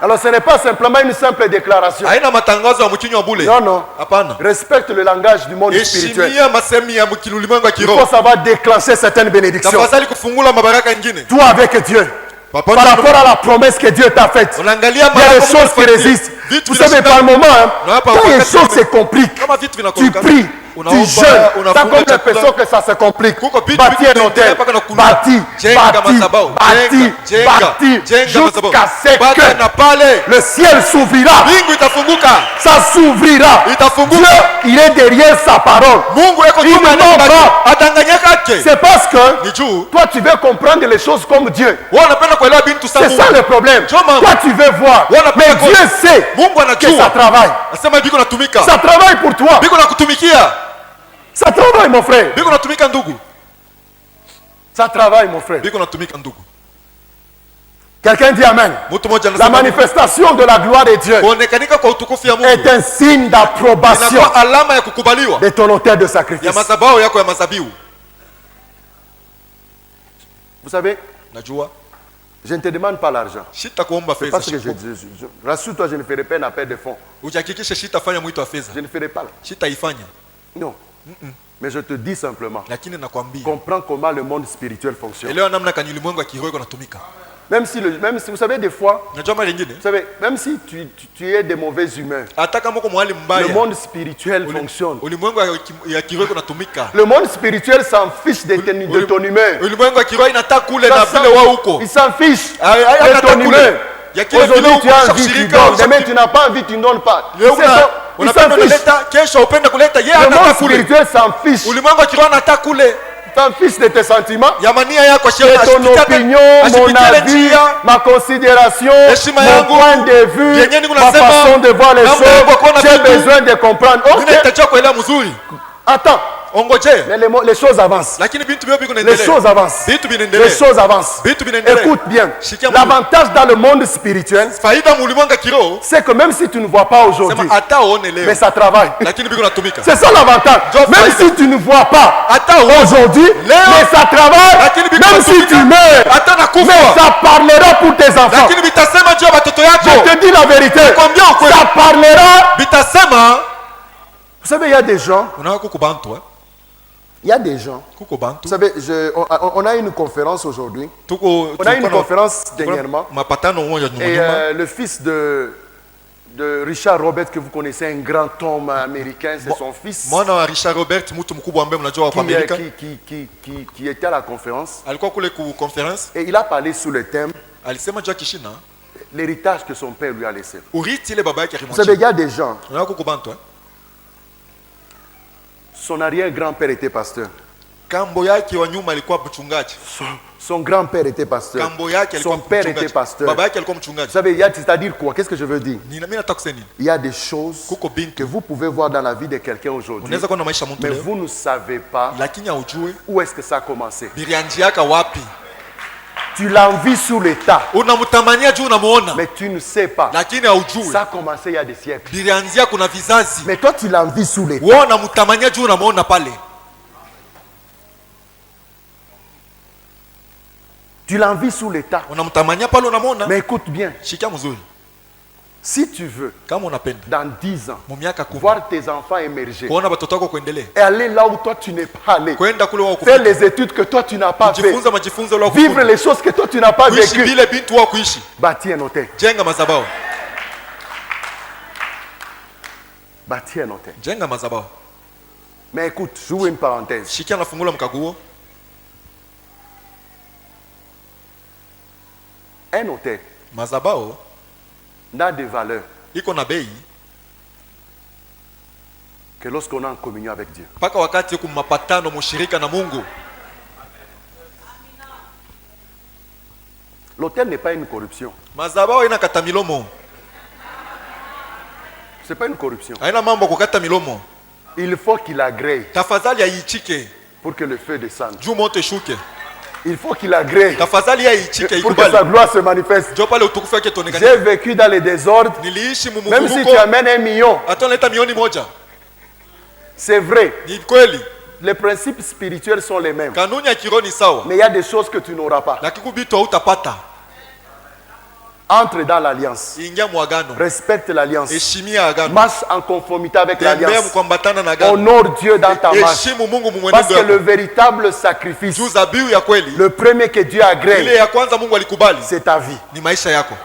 Alors ce n'est pas simplement une simple déclaration. Haina matangazo ya mchinyo wa bule. Non, non. Hapana. Respecte le langage du monde spirituel. Heshimia masemi ya ulimwengu wa Il kiroho. faut savoir déclencher certaines bénédictions. Tafadhali kufungula mabaraka mengine. Toi avec Dieu. Papa, Par rapport à la promesse que Dieu t'a faite. unaangalia Il y a mara des kwa choses qui Mungu résistent. vitu Vous savez, vinashinda. par moment, hein, Na hapa quand les wakati choses mwingine, se compliquent, kama vitu tu vinakuruka, pries, tu unaomba, jeûnes. unafunga T'as comme chakula. l'impression que ça se complique. Kuko vitu Bâti un vinaendelea hôtel, mpaka nakuruka. bâti, Jenga bâti, madhabahu, bâti, jenga, bâti, jenga madhabahu. jusqu'à ce Bata na que pale le ciel s'ouvrira. mbingu itafunguka. Ça s'ouvrira. Itafunguka. Dieu, il est derrière sa parole. Mungu yuko Il nyuma ya ne ment neno lake. pas. Adanganyaka yake. C'est parce que Ni juu. toi, tu veux comprendre les choses comme Dieu. Wewe unapenda kuelewa bintu sa C'est Mungu. ça le problème. Njoo mama. Toi, tu veux voir. Wana Mais penda Dieu sait Mungu que anajua. ça travaille. Nasema biko natumika. Ça travaille pour toi. Biko nakutumikia. Ça travaille, mon frère. Biko natumika ndugu. Ça travaille, mon frère. Biko natumika ndugu. Quelqu'un dit Amen. Mtu mmoja La anasema manifestation de la gloire de Dieu kuonekanika kwa utukufu ya est Mungu un signe d'approbation inakuwa alama ya kukubaliwa de ton autel de ya sacrifice. madhabahu yako ya mazabihu. Vous savez, Najua je ne te demande pas l'argent. sitakuomba fedha. Parce que rassure-toi, je ne ferai pas un appel de fonds. Ujihakikishe sitafanya mwito wa fedha. Je ne ferai pas. Sitaifanya. Non. Mais je te dis simplement, Lakini nakwambia comprends comment le monde spirituel fonctionne. elewa namna kani ulimwengu wa kiroho unatumika. Même si, vous savez, des fois, Najua mara nyingine vous savez, même si tu es de mauvaise humeur, hata kama uko mahali le mbaya monde spirituel fonctionne. ulimwengu ya kiroho unatumika. Le monde spirituel s'en fiche de ton humeur. Ulimwengu wa kiroho inataka kule Ça na s'en- vile wao huko. Il s'en fiche Hata de ton kule. humeur. Ya kile vile Aujourd'hui, huko tu as unasha envie, tu kushirika, donnes. unasha Demain, tu n'as pas envie, tu ne donnes pas. Leo C'est ça. Il s'en unapenda fiche. kuleta, kesho upenda kuleta, yeye Le anataka monde kule. spirituel s'en fiche. Ulimwengu wa kiroho anataka kule. S'en fiche de tes sentiments, Ya mania yako de ton opinion, mon avis, ma considération, Heshima mon yangu, point de vue, vyenye niko ma nasema, façon de voir les namna yangu ya kuona choses. J'ai vitu. besoin de comprendre. Mimi Ok, nahitaji kuelewa mzuri. attends. Ongoje. Mais les choses avancent. Lakini bintu vyo biko Les naendelea. choses avancent. Vitu Les vinaendelea. choses avancent. Vitu vinaendelea. Écoute bien. Shikia Mungu. L'avantage dans le monde spirituel, Faida mu ulimwengu wa kiroho c'est que même si tu ne vois pas aujourd'hui, sema hata uone leo. mais ça travaille. Lakini biko natumika. C'est ça l'avantage. Job Même faida. si tu ne vois pas Hata uone. aujourd'hui, Leo. mais ça travaille. Lakini biko Même si natumika. tu meurs, Hata mais nakufa. ça parlera pour tes enfants. Lakini bitasema juu ya watoto Je yako. te dis la vérité. Nakwambia ukweli. Ça parlera. Bitasema Vous savez, il y a des gens. unaona kuko bantu Il y a des gens. kuko bantu. Vous savez, on a une conférence aujourd'hui. Tuko On a une conférence dernièrement. mapatano moja nyuma Et nyuma. le fils de Richard Robert, que vous connaissez, un grand homme américain, c'est son fils. Mwana wa Richard Robert mtu mkubwa ambaye mnajua wa Amerika Qui était à la conférence. alikuwa kule ku conference Et il a parlé sous le thème alisema juu ya kishina l'héritage que son père lui a laissé. urithi ile baba yake Vous savez, il alimwachia. y a des gens, Unaona kuko bantu son arrière-grand-père était pasteur. kambo yake wa nyuma alikuwa mchungaji. Son grand-père était pasteur. Kambo yake alikuwa Son père mchungaji. était pasteur. Baba yake alikuwa Vous mchungaji. savez, c'est-à-dire quoi? Qu'est-ce que je veux dire? Mimi nataka kusema nini? Il y a des choses Kuko bintu que vous pouvez voir dans la vie de quelqu'un aujourd'hui, unaweza kuwa na maisha ya mtu mais leo vous ne savez pas lakini haujui où est-ce que ça a commencé. birianji yaka wapi. Tu l'envies sous l'état. unamtamania juu unamuona, Mais tu ne sais pas. lakini haujui Ça a commencé il y a des siècles. bilianzia kuna vizazi. Mais toi, tu l'envies sous l'état. Wewe unamtamania juu unamuona pale, Tu l'envies sous l'état. unamtamania pale unamuona. Mais écoute bien. Shikia mzuri, Si tu veux, kama unapenda dans 10 ans, mu miaka 10 voir tes enfants émerger kuona watoto wako kuendelea, et aller là où toi tu n'es pas allé, kwenda kule wao faire kufika, les études que toi tu n'as pas fait, kujifunza majifunzo wao vivre kufika, les choses que toi tu n'as pas kuishi vécues, vile bintu wao kuishi, bâtir un hôtel. jenga madhabahu, Bâtir un hôtel. jenga madhabahu. Mais écoute, j'ouvre une parenthèse. Shikia nafungula mkaguo. Un hôtel Madhabahu n'a de valeur iko na bei que lorsqu'on est en communion avec Dieu. mpaka wakati yuko mapatano mushirika na Mungu. L'hôtel n'est pas une corruption. Madhabahu ina kata milomo, Ce n'est pas une corruption. haina mambo kukata milomo. Il faut qu'il agrée Tafadhali aichike pour que le feu descende. juu moto ishuke. Il faut qu'il agrée Tafadhali aichike pour que sa ikubali, gloire se manifeste. ndio pale utukufu wake J'ai tuonekane. vécu dans les désordres. Niliishi Même si tu mumuvuko, amènes 1 million, hata unaleta milioni moja, c'est vrai. ni kweli Les principes spirituels sont les mêmes. kanuni ya kiroho ni sawa, Mais il y a des choses que tu n'auras pas. lakini kubitu hautapata. Entre dans l'alliance. Ingia mwagano, Respecte l'alliance. heshimia agano, Marche en conformité avec tembea l'alliance. mkuambatana na agano, Honore Dieu dans ta marche. heshimu Mungu Parce mwenendo que le wako. véritable sacrifice, Juu zabihu ya kweli, le premier que Dieu ile agrée, ya kwanza Mungu alikubali, c'est ta vie. ni maisha yako,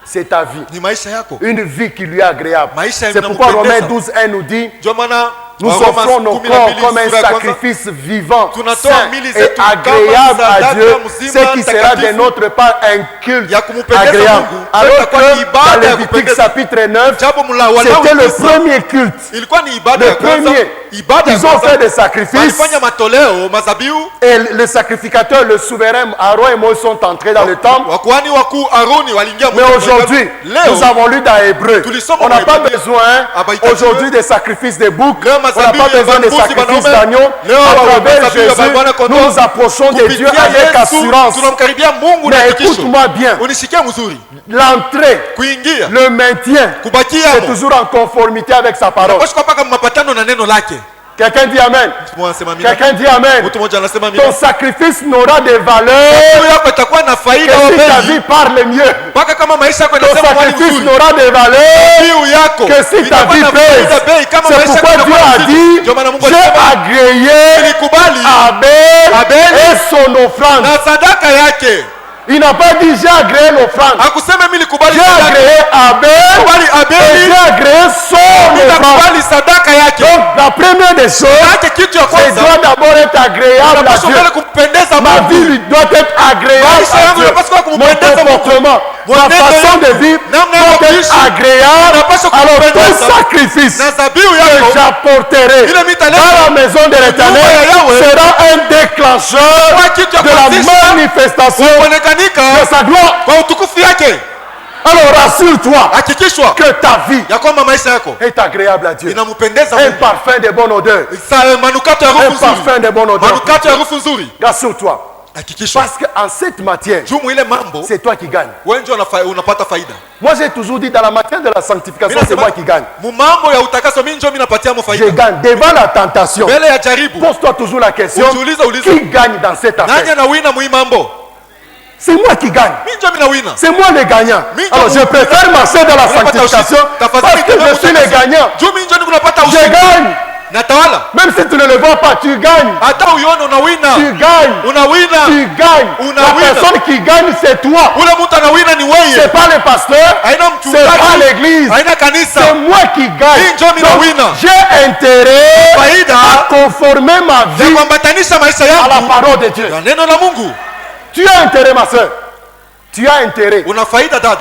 C'est ta vie. ni maisha yako. Une vie qui lui est agréable. Maisha C'est pourquoi yanakupendeza. Romains 12:1 nous dit, Ndio maana nous Waroma offrons nos 12 corps comme un sura ya kwanza, sacrifice vivant, tunatoa saint mili et zetu kama agréable à sadaka Dieu, mzima, ce qui sera de takatifu, notre part un culte ya kumpendeza agréable. Mungu. Alors Itakuwa ni que ibada dans ya Lévitique kupendeza. chapitre 9, Japo mla Walawi c'était le 9, premier culte. ilikuwa ni ibada Le ya kwanza, premier. ibada ya Ils ont fait kwanza. des sacrifices Walifanya matoleo, mazabihu. et le sacrificateur, le souverain Aaron et Moïse sont entrés dans le temple. Wakuhani wakuu Aroni waliingia Mais mle aujourd'hui, leo nous avons lu dans Hébreu, tulisoma on n'a kwa pas Biblia. besoin Abaitakiwe. aujourd'hui des sacrifices de boucs, Leo on n'a mazabihu pas ya besoin des mbuzi sacrifices wanaume. d'agneaux. Leo À travers mazabihu ya Jésus, bwana kondoo. nous nous approchons de Dieu Kupitia avec Yesu, assurance. tunamkaribia Mungu na Mais hakikisho. écoute-moi bien, Unisikie mzuri, l'entrée, kuingia le maintien, kubakia c'est hapo toujours en conformité avec sa parole. Unapaswa mpaka mapatano na neno lake. Quelqu'un dit Amen. Mwanasema amina. Quelqu'un dit Amen. Mtu mmoja anasema amina. Ton sacrifice n'aura de valeur Zabihu yako itakuwa na que faida si ta wapeli, vie parle mieux. mpaka kama maisha yako Ton inasema mwali sacrifice mzuri. n'aura de valeur Zabihu yako que si ta itakuwa vie na faida bei, pèse. kama C'est maisha yako pourquoi Dieu inakuwa a nzuri. dit, Ndio maana Mungu j'ai alisema agréé nilikubali Abel et son offrande. na sadaka yake. Il n'a pas dit j'ai agréé l'offrande. Hakusema mimi nilikubali J'ai sadaka. agréé Abel Kubali et Abeli, j'ai agréé son offrande. nitakubali sadaka yake. Donc la première des choses, Yake kitu ya c'est kwanza, doit d'abord être agréable à unapaswa Dieu. mbele kumpendeza Ma vie Mungu. lui doit être agréable Maisha à yangu Dieu. inapaswa Mon kumpendeza Mungu. comportement, ma Mwenendo façon de yangu, vivre namna yangu doit être kuishi, agréable. inapaswa Alors kumpendeza. tout sacrifice Na zabihu que yako j'apporterai ile mitaleta dans la maison de nyumba ya l'Éternel Yahweh, sera un déclencheur kwa kitu ya de la kuanzisha manifestation kuonekanika de sa gloire. kwa utukufu yake. Alors rassure-toi Hakikishwa que ta vie ya kwamba maisha yako est agréable à Dieu. inampendeza Un Mungu. parfum de bonne odeur. Manukato ya Un harufu nzuri, parfum de bonne odeur. manukato ya harufu nzuri. Rassure-toi. Hakikishwa Parce qu'en cette matière, juu ile mambo c'est toi qui gagnes. wewe ndio unapata faida. Moi, j'ai toujours dit, dans la matière de la sanctification, c'est moi qui gagne. mu mambo ya utakaso mimi ndio mimi napatia mo Je faida. gagne. Devant la tentation, Mbele ya jaribu pose-toi toujours la question, uliza qui gagne dans cette nani affaire? anawina mu hii mambo? C'est moi qui gagne. Mimi ndio mimi nawina. C'est moi le gagnant. Alors, je préfère marcher dans la sanctification parce que je suis le gagnant. Juu mimi ndio unapata Je ushindi. gagne. Natawala. Même si tu ne le vois pas, tu gagnes. Hata uione unawina. Tu gagnes. Unawina. Tu gagnes. La Unawina. personne qui gagne, c'est toi. Ule mtu anawina ni wewe. C'est pas le pasteur. Haina C'est mchungaji. pas l'église. Haina kanisa. C'est moi qui gagne. Hii ndio mimi nawina. Donc, j'ai intérêt Faida à conformer ma ya vie kuambatanisha maisha à la yangu parole de Dieu. na neno la Mungu. Tu as intérêt, ma soeur. Tu as intérêt Una faida dada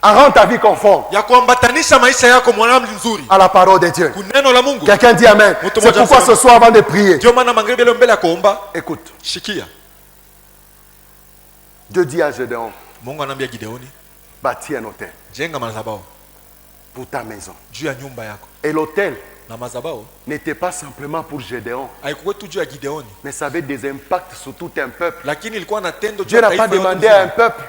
à rendre ta vie conforme ya kuambatanisha maisha yako mwanadamu nzuri à la parole de Dieu. kuneno la Mungu. Quelqu'un dit Amen. Mtu C'est mmoja pourquoi anasema. ce soir, avant de prier, Ndio maana magharibi leo mbele ya kuomba, écoute, shikia. Dieu dit à Gédéon, Mungu anaambia Gideoni, bâtis un hôtel jenga madhabahu pour ta maison. juu ya nyumba yako. Et l'hôtel na mazabao n'était pas simplement pour Gédéon, haikuwa tu juu ya Gideoni, mais ça avait des impacts sur tout un peuple. lakini ilikuwa na tendo juu Dieu ya n'a pas taifa demandé yote à un mzima. peuple,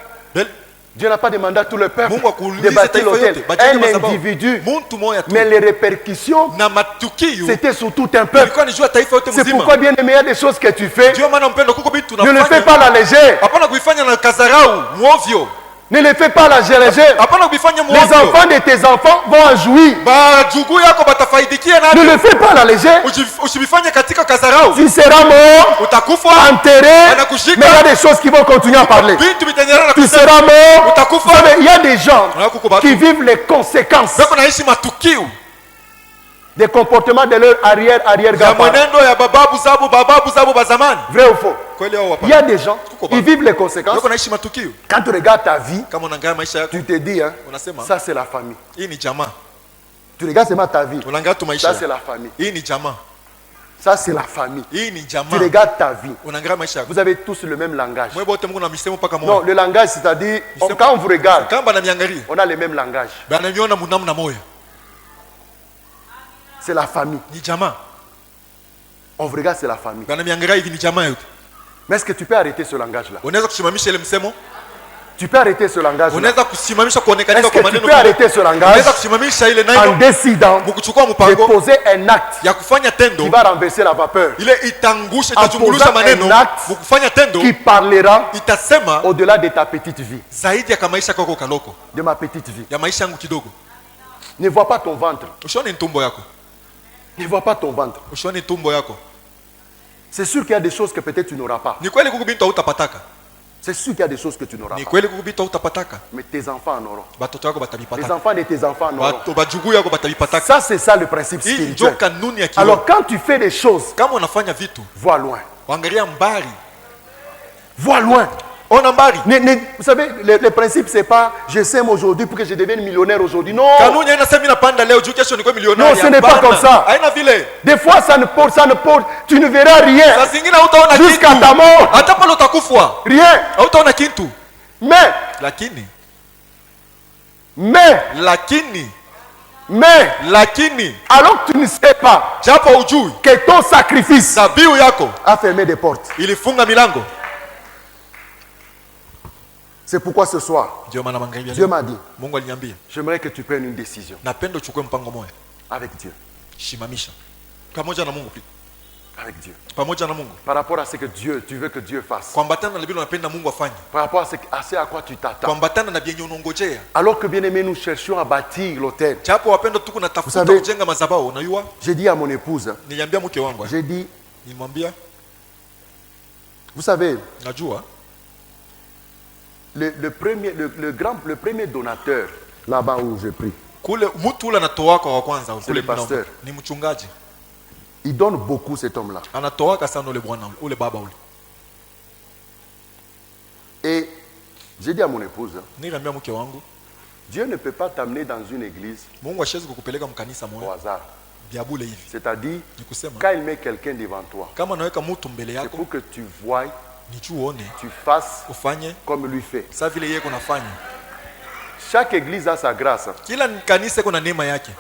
Dieu n'a pas demandé à tout le peuple Mungu de akuuliza bâtir taifa l'autel. yote bajenge Un mazabao. individu, Muntu moya tu mais les répercussions, na matukio c'était sur tout un peuple. ilikuwa ni juu ya taifa yote C'est mzima. pourquoi, bien aimé, il y a des choses que tu fais, Ndio maana mpendo, kuko vitu ne le fais tunafanya pas à la légère, hapana kuifanya na kazarau mwovyo, ne le fais pas à la légère. hapana kuifanya Les mwovyo. enfants de tes enfants vont en jouir. Bajugu yako batafaidikia Ne nani, le fais pas à la légère. usibifanye katika kazarau, Tu seras mort, utakufa enterré, anakushika. mais il y a des choses qui vont continuer à parler. Vitu vitanyana na Tu kusema seras mort. Vous utakufa. savez, il y a des gens Kuko batu qui vivent les conséquences bako naishi matukio des comportements de leur ya arrière-grand-parents. mwenendo ya bababu zabo ba zamani. Vrai ou faux? Kweli au Il hapana? y a des gens qui vivent les conséquences. Bako naishi matukio. Quand tu regardes ta vie, Kama unaangalia maisha yako tu te dis, hein, unasema ça c'est la famille. hii ni jamaa. Tu regardes seulement ta vie, Unaangalia tu maisha ça c'est yako. la famille. Hii ni jamaa. Ça c'est la famille. Hii ni Tu jamaa. regardes ta vie, Unaangalia maisha yako. vous avez tous le même langage. Mwe bote Mungu na misemo paka Non, moja. le langage, c'est-à-dire, quand on vous regarde, Kamba na miangalia. on a le même langage. Bana miona munamna moya. C'est la famille. Ni jamaa. On vous regarde, c'est la famille. Bana miangalia hivi ni jamaa yote. Mais est-ce que tu peux arrêter ce langage-là? Unaweza kusimamisha ile msemo? Tu peux arrêter ce langage-là. Unaweza kusimamisha Est-ce kuonekanika que kwa tu maneno? peux arrêter ce langage Unaweza kusimamisha ile en neno décidant mkuchukua de mpango poser un acte ya kufanya tendo qui va renverser la vapeur, ile itangusha En itachungulusha posant maneno un acte mkufanya tendo qui parlera itasema au-delà de ta petite vie, zaidi ya kamaisha kako kaloko de ma petite vie. ya maisha yangu kidogo. Ne vois pas ton ventre. Usione ntumbo yako, Ne vois pas ton ventre. usione ntumbo yako. C'est sûr qu'il y a des choses que peut-être tu n'auras pas. Ni kweli kuku bintu hautapataka, C'est sûr qu'il y a des choses que tu n'auras ni pas. kweli kuku bintu hautapataka. Mais tes enfants en auront. Batoto yako Les batabipataka, enfants de tes enfants en auront. bato bajugu yako batabipataka. Ça, c'est ça le principe Hii ndio spirituel. kanuni ya kiroho. Alors, quand tu fais des choses, Kama unafanya vitu vois loin. waangalia mbali, Vois loin. ona mbali. Vous savez, le principe, c'est pas je sème aujourd'hui pour que je devienne millionnaire aujourd'hui. Non. Kanuni haina sema inapanda leo juu kesho nikuwe milionari. Non, ce n'est pas Hapana. comme ça. Haina vile. Des fois, ça ne porte. Tu ne verras rien. Saa zingine hautaona kitu. Jusqu'à ta mort. Hata pale utakufwa Rien. hautaona kitu. Mais, Lakini alors que tu ne sais pas japo ujui que ton sacrifice dhabihu yako a fermé des portes. ilifunga milango. C'est pourquoi ce soir, Ndio maana magharibi ya Dieu leo m'a dit, Mungu aliniambia j'aimerais que tu prennes une décision napenda uchukue mpango moja, avec Dieu. shimamisha pamoja na Mungu, Avec Dieu. pamoja na Mungu, Par rapport à ce que tu veux que Dieu fasse. kuambatana na vile unapenda Mungu afanye, Par rapport à ce à quoi tu t'attends. kuambatana na vyenye unongojea. Alors que bien aimé, nous cherchions à bâtir l'autel. Japo wapenda tuko natafuta Vous savez- kujenga madhabahu, unajua J'ai dit à mon épouse, niliambia mke wangu, j'ai dit, nilimwambia vous savez, najua le premier donateur, là-bas où je prie, kule mtu ule anatoaka wa kwanza le kule pasteur. mnaomba, ni mchungaji, il donne beaucoup cet homme-là. anatoaka sana ule bwana ule baba ule. Et j'ai dit à mon épouse, Niliambia mke wangu, Dieu ne peut pas t'amener dans une église Mungu hashezi kukupeleka mkanisa au moja hasard. vya bure hivi. C'est-à-dire, Ni kusema quand il met quelqu'un devant toi, kama naweka mtu mbele c'est yako pour que tu voies, ni juu uone tu fasses ufanye comme lui fait. sa vile yeye kunafanya. Chaque église a sa grâce. Kila kanisa iko na neema yake,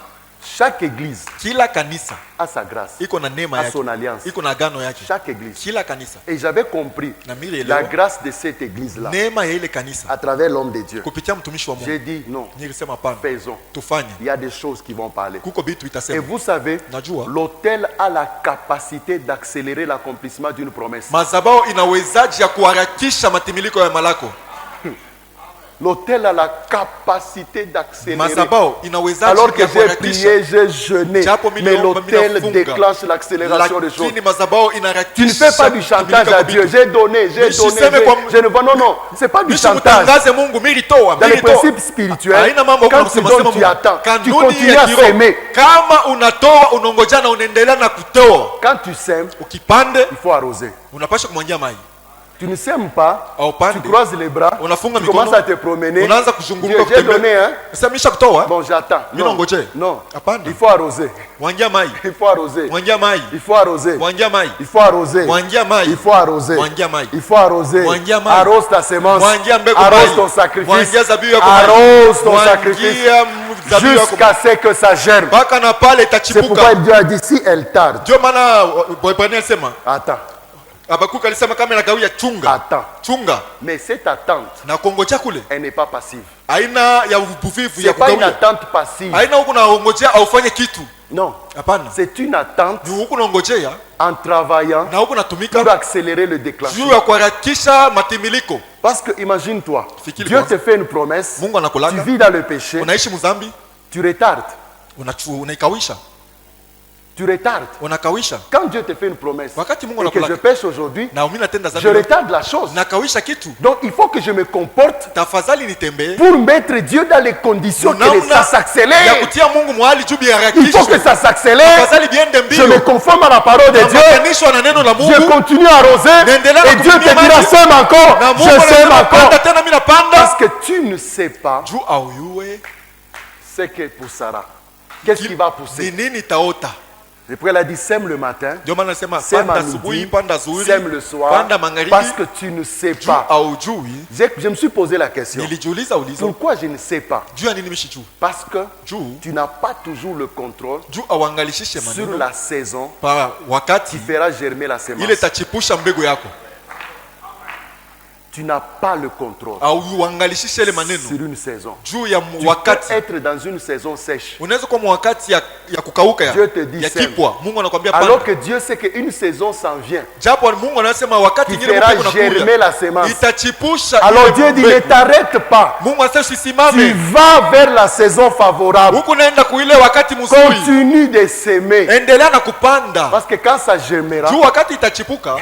Chaque église kila kanisa a sa grâce, iko na neema a yake, son alliance. iko na agano yake. Chaque église. Kila kanisa Et j'avais compris na mimi la leo grâce de cette église-là neema ya ile kanisa à travers l'homme de Dieu. kupitia mtumishi wa Mungu. J'ai dit non, Nilisema hapana, faisons. tufanye. Il y a des choses qui vont parler. Kuko bitu Et itasema. vous savez, Najua l'autel a la capacité d'accélérer l'accomplissement d'une promesse. madhabahu inawezaji ya kuharakisha matimiliko ya malako. L'autel a la capacité d'accélérer. Madhabahu inawezaji Alors que ya j'ai kuharakisha. prié, j'ai jeûné, Japo mais miliomba, l'autel minafunga. déclenche l'accélération des choses. Lakini madhabahu Tu ne inaharakisha. fais pas du chantage kutimilika à kwa Dieu. vitu. J'ai donné, j'ai Nisiseme donné. kwa- Je ne vois, non, c'est pas du chantage. Nisimtangaze Mungu, militoa, Dans les militoa. principes spirituels, Haina mambo quand kuna tu kusema donnes, sema tu Mungu. attends. Tu Kanuni continues ya à kiroho. s'aimer. Kama unatoa unangoja na unaendelea na kutoa. Quand tu sèmes, Ukipande il faut arroser. unapaswa kumwangia maji. Tu ne sèmes pas, Au pande. tu croises les bras, Unafunga tu mikono. commences à te promener. Unaanza Dieu, kuzunguruka j'ai kutembea. donné, hein. Sasa misha kutoa. Bon, j'attends. Mimi Non, nangoje. non. Hapana. Il faut arroser. Mwangia maji. Il faut arroser. Mwangia maji. Il faut arroser. Mwangia maji. Il faut arroser. Mwangia maji. Il faut arroser. Mwangia maji. Il faut arroser. Mwangia maji. Arrose ta semence. Mwangia mbegu Arrose maji. ton sacrifice. Mwangia zabibu yako maji. Arrose ton Mwangia sacrifice. jusqu'à ce que ça germe. mpaka na pale C'est pourquoi itachipuka. Dieu a dit si elle tarde. Ndio maana Waebrania alisema, Attends, Habakuki alisema kama inakawia chunga. attends. Chunga Mais cette attente, na kuongojea kule elle n'est pas passive. aina ya ubuvivu ya C'est pas une kugawia. attente passive. Aina huku naongojea aufanye kitu. Non, Hapana. c'est une attente Ni huku naongojea en travaillant na huku natumika pour accélérer le juu déclenchement. ya kuharakisha matimiliko. Parce que imagine-toi, Fikiri Dieu kwanza. te fait une promesse, Mungu tu anakulaga, vis dans le péché, unaishi mzambi, tu retardes, unaikawisha, tu retardes. unakawisha. Quand Dieu te fait une promesse Wakati Mungu et que je anakulaga pêche aujourd'hui, na mimi natenda je dhambi, retarde la chose. nakawisha kitu. Donc il faut que je me comporte Tafadhali nitembee pour mettre Dieu dans les conditions que ça namna ya s'accélère. kutia Mungu mahali juu Il faut biharakishwe. que ça s'accélère. Tafadhali biende Je me mbio. conforme à la parole de Dieu. Ambatanishwa na neno la Je Mungu. continue à arroser. Naendelea Et Dieu te kutumia dira maji. sème encore. Na Mungu Je sème anasema panda encore. tena mimi napanda. Parce que tu ne sais pas Juu auyue ce que poussera. Qu'est-ce qui va ni pousser? nini taota. Le Père a dit sème le matin, Ndio maana nasema sème panda à asubuhi, midi, panda zuri, sème le soir. panda magharibi. Parce que tu ne sais Juu pas. aujui. Je me suis posé la question. Nilijiuliza ulizo. Pourquoi je ne sais pas? Juu ya nini mishijuu? Parce que Juu tu n'as pas toujours le contrôle juu auangalishishe sur maneno la saison pa wakati qui fera germer la ile semence. tachipusha mbegu yako. Tu n'as pas le contrôle Auangalishishe ile maneno sur une saison. juu ya Tu peux wakati. être dans une saison sèche. Unaweza kuwa wakati ya kukauka Dieu te dit ya sema. kipwa. Mungu anakuambia Alors panda. que Dieu sait qu'une saison s'en vient. Japo Mungu anasema wakati Qui ingine fera mbegu germer inakuja. la semence. Itachipusha Alors ile Dieu dit ne mbegu. t'arrête pas. Mungu anasema Tu usisimame. vas vers la saison favorable. Huku naenda kuile wakati mzuri. Continue de s'aimer. Endelea na kupanda. Parce que quand ça germera, Juu wakati itachipuka,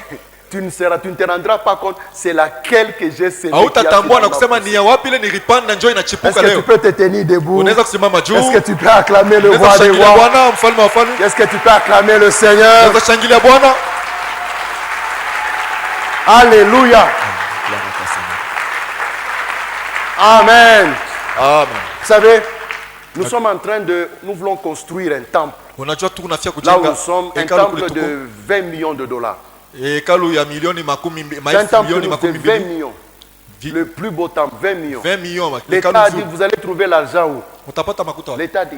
tu ne te rendras pas compte c'est laquelle que j'ai semé. hautatambua na kusema ni ya wapi ile nilipanda njoo Est-ce inachipuka que tu leo. peux te tenir debout? Unaweza kusimama juu. Est-ce que tu peux acclamer le Unaweza roi des kushangilia rois? Bwana, mfalme wa wafalme. Est-ce que tu peux acclamer le Seigneur? Unaweza kushangilia Bwana. Alléluia. Amen. Amen. Vous savez, nous sommes en train de, nous voulons construire un temple. Unajua tu kunafia Là où kujenga nous sommes, un hekalu kule temple tuko. de 20 millions de dollars. Hekalu ya milioni makumi C'est un maelfu temple milioni de makumi 20 mbili. millions. Le plus beau temple, 20 millions. 20 millions. L'État Hekalu a dit, nzuri. vous allez trouver l'argent où? Utapata makuta wapi? L'État dit,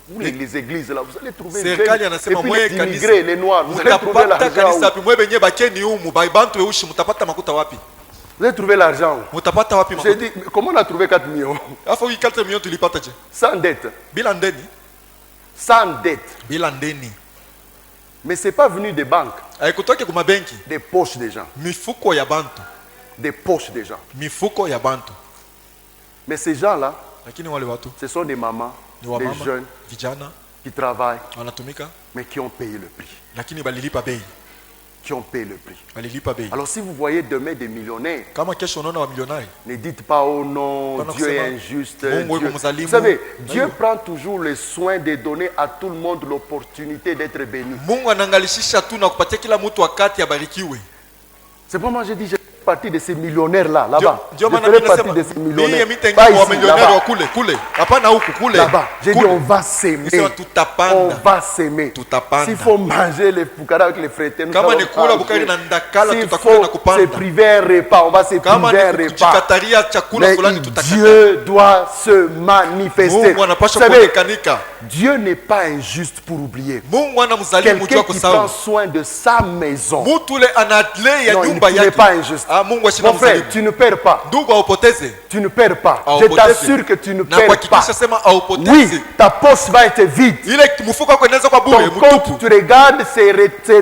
vous, les églises là, vous allez trouver. Serikali 20. Et anasema puis mwe les kanisa. immigrés, les noirs, vous allez trouver Mutapata l'argent kanisa où? wapi? Mwe benye bakeni humu, bantu weushi mutapata makuta wapi? Vous allez trouver l'argent où? Mutapata wapi J'ai makuta? dit, mais comment on a trouvé 4 millions? Alafu hii 4 milioni tulipata je? Sans dette. Bila ndeni? Sans dette. Bila ndeni. Mais ce n'est pas venu des banques, Haikutoke kuma benki. des poches des gens. Mifuko ya bantu. Des poches des gens. Mifuko ya bantu. Mais ces gens-là, Lakini wale watu ce sont des mamans, ni des wamama, jeunes vijana qui travaillent, wanatumika mais qui ont payé le prix. lakini balilipa bei. Qui ont payé le prix. Balilipa bei. Alors si vous voyez demain des millionnaires, Kama kesho unaona wa milionari, ne dites pas oh non, Bana Dieu est kusema, injuste. Mungu Dieu- yuko mzalimu. Vous savez, Dieu Ayo. prend toujours le soin de donner à tout le monde l'opportunité d'être béni. Mungu anaangalishisha tu na kupatia kila mtu wakati abarikiwe. C'est pour moi que je dis, je fais partie de ces millionnaires-là, là-bas. Je Ndio maana ferai mimi partie nasema de ces mimi millionnaires. mitengia Pas wa ici, milionari wa là-bas. kule. Hapana huku kule. Là-bas. J'ai dit, Kule. on va s'aimer. Nisema On tutapanda. va s'aimer. Tutapanda. S'il faut manger les fukara avec les frères, nous Kama allons ni kula manger. bukari na ndakala, S'il tutakula faut na kupanda. se priver un repas, on va se Kama priver un ni repas. kujikataria chakula Mais fulani tutakata. Dieu doit se manifester. Mungu Vous anapaswa savez, kuonekanika. Dieu n'est pas injuste pour oublier. Mungu ana mzalimu Quelqu'un jua qui prend kusahau. soin de sa maison. Mtu ule analea ya Non, nyumba il n'est yake. pas injuste. Ah, Mungu ashina Mon frère, mzalimu. tu ne perds pas. Ndugu aupoteze. Tu ne perds pas. Ah, Je upoteze. t'assure que tu ne Na perds kuhakikisha pas. sema aupoteze. Oui, ta poche va être vide. Ile mfuko wako inaweza kwa bure, Ton compte, mtupu. tu regardes,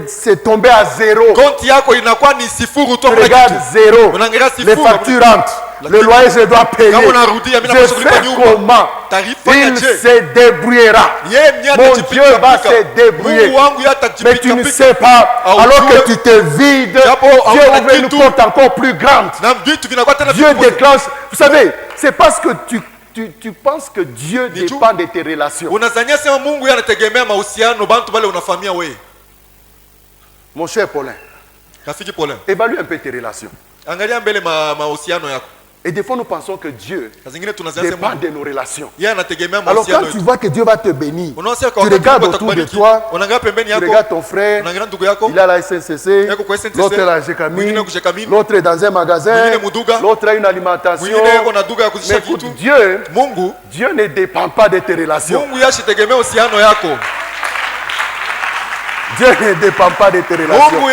c'est tombé à zéro. Konti yako inakuwa ni sifuru tu, Tu hakuna regardes kitu. zéro. Unaangalia Les sifuru. factures rentrent. Le loyer, je dois payer. Kama unarudia, mimi Je napaswa kulipa fais nyumba. comment? Taarifa ya Il je. se débrouillera. Yeye mwenyewe Mon atajipika Dieu va pika. se débrouiller. Mungu wangu yeye Mais tu ne atajipika sais pas, Ah, alors Dieu- que tu te vides, Japo, Dieu hauna ouvre une kitu. porte encore plus grande. na vitu vinakuwa tena Dieu vikubwa. déclenche. Vous savez, c'est parce que tu penses que Dieu Ni tu- dépend de tes relations. Unazania sema Mungu yeye anategemea mahusiano bantu bale unafamia wewe. Mon cher Paulin, Rafiki Paulin, évalue un peu tes relations. angalia mbele mahusiano yako. Et des fois, nous pensons que Dieu Saa zingine tunazania dépend Mungu de nos relations. yeye anategemea Alors mahusiano quand tu yetu. vois que Dieu va te bénir, Unaona tu regardes autour de toi, unaangalia pembeni tu yako, regardes ton frère, unaangalia ndugu yako, il a la SNCC, yako kwa SNCC, l'autre est à Jekami, mwingine kwa Jekami, l'autre est dans un magasin, mwingine muduga, l'autre a une alimentation. mwingine yuko na duka ya Mais kuzisha écoute, kitu. Dieu ne dépend pas de tes relations. Mungu yashitegemea uhusiano yako. Dieu ne dépend pas de tes relations. Mungu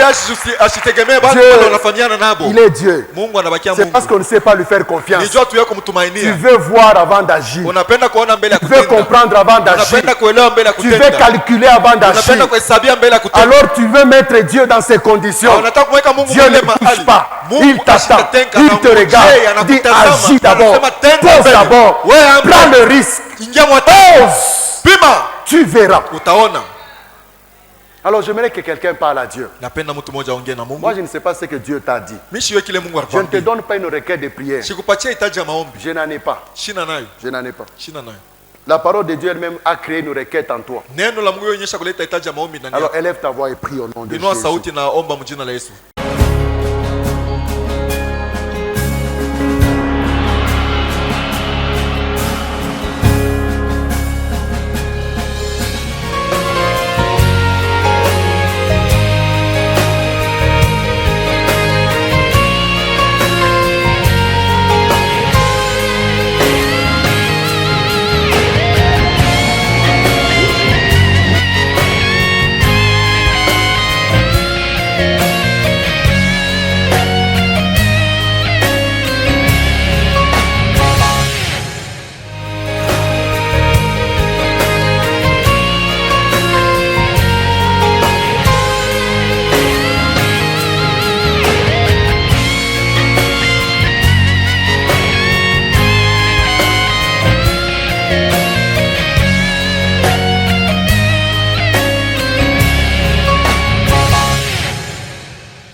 yashitegemea bali Dieu, wale wanafanyana nabo. Il est Dieu. Mungu anabakia C'est parce Mungu. qu'on ne sait pas lui faire confiance. Nijua tu yako Tu mtumainia. veux voir avant d'agir. Unapenda kuona mbele ya Tu veux kutenda. comprendre avant d'agir. Unapenda kuelewa mbele ya Tu veux kutenda. calculer avant d'agir. Unapenda kuhesabia mbele ya kutenda. Alors tu veux mettre Dieu dans ses conditions. Unataka kumweka Mungu Dieu ne mbele touche mahali. pas. Il t'attend. Il te regarde. Dis agis d'abord. Pose d'abord. Prends le risque. Ingia mwatao. Pose. Pima. Tu verras. Utaona. Alors j'aimerais que quelqu'un parle à Dieu. Napenda mtu mmoja aongee na Mungu. Moi je ne sais pas ce que Dieu t'a dit. Mimi siwe kile Mungu Je ne te alikwambia. donne pas une requête de prière. Sikupatia hitaji ya maombi. Je n'en ai pas. Shina nayo. Je n'en ai pas. Shina nayo. La parole de Dieu elle-même a créé une requête en toi. Neno la Mungu yonyesha kuleta hitaji ya maombi ndani Alors yako. élève ta voix et prie au nom de Inua Jésus. sauti na omba mjina la Yesu.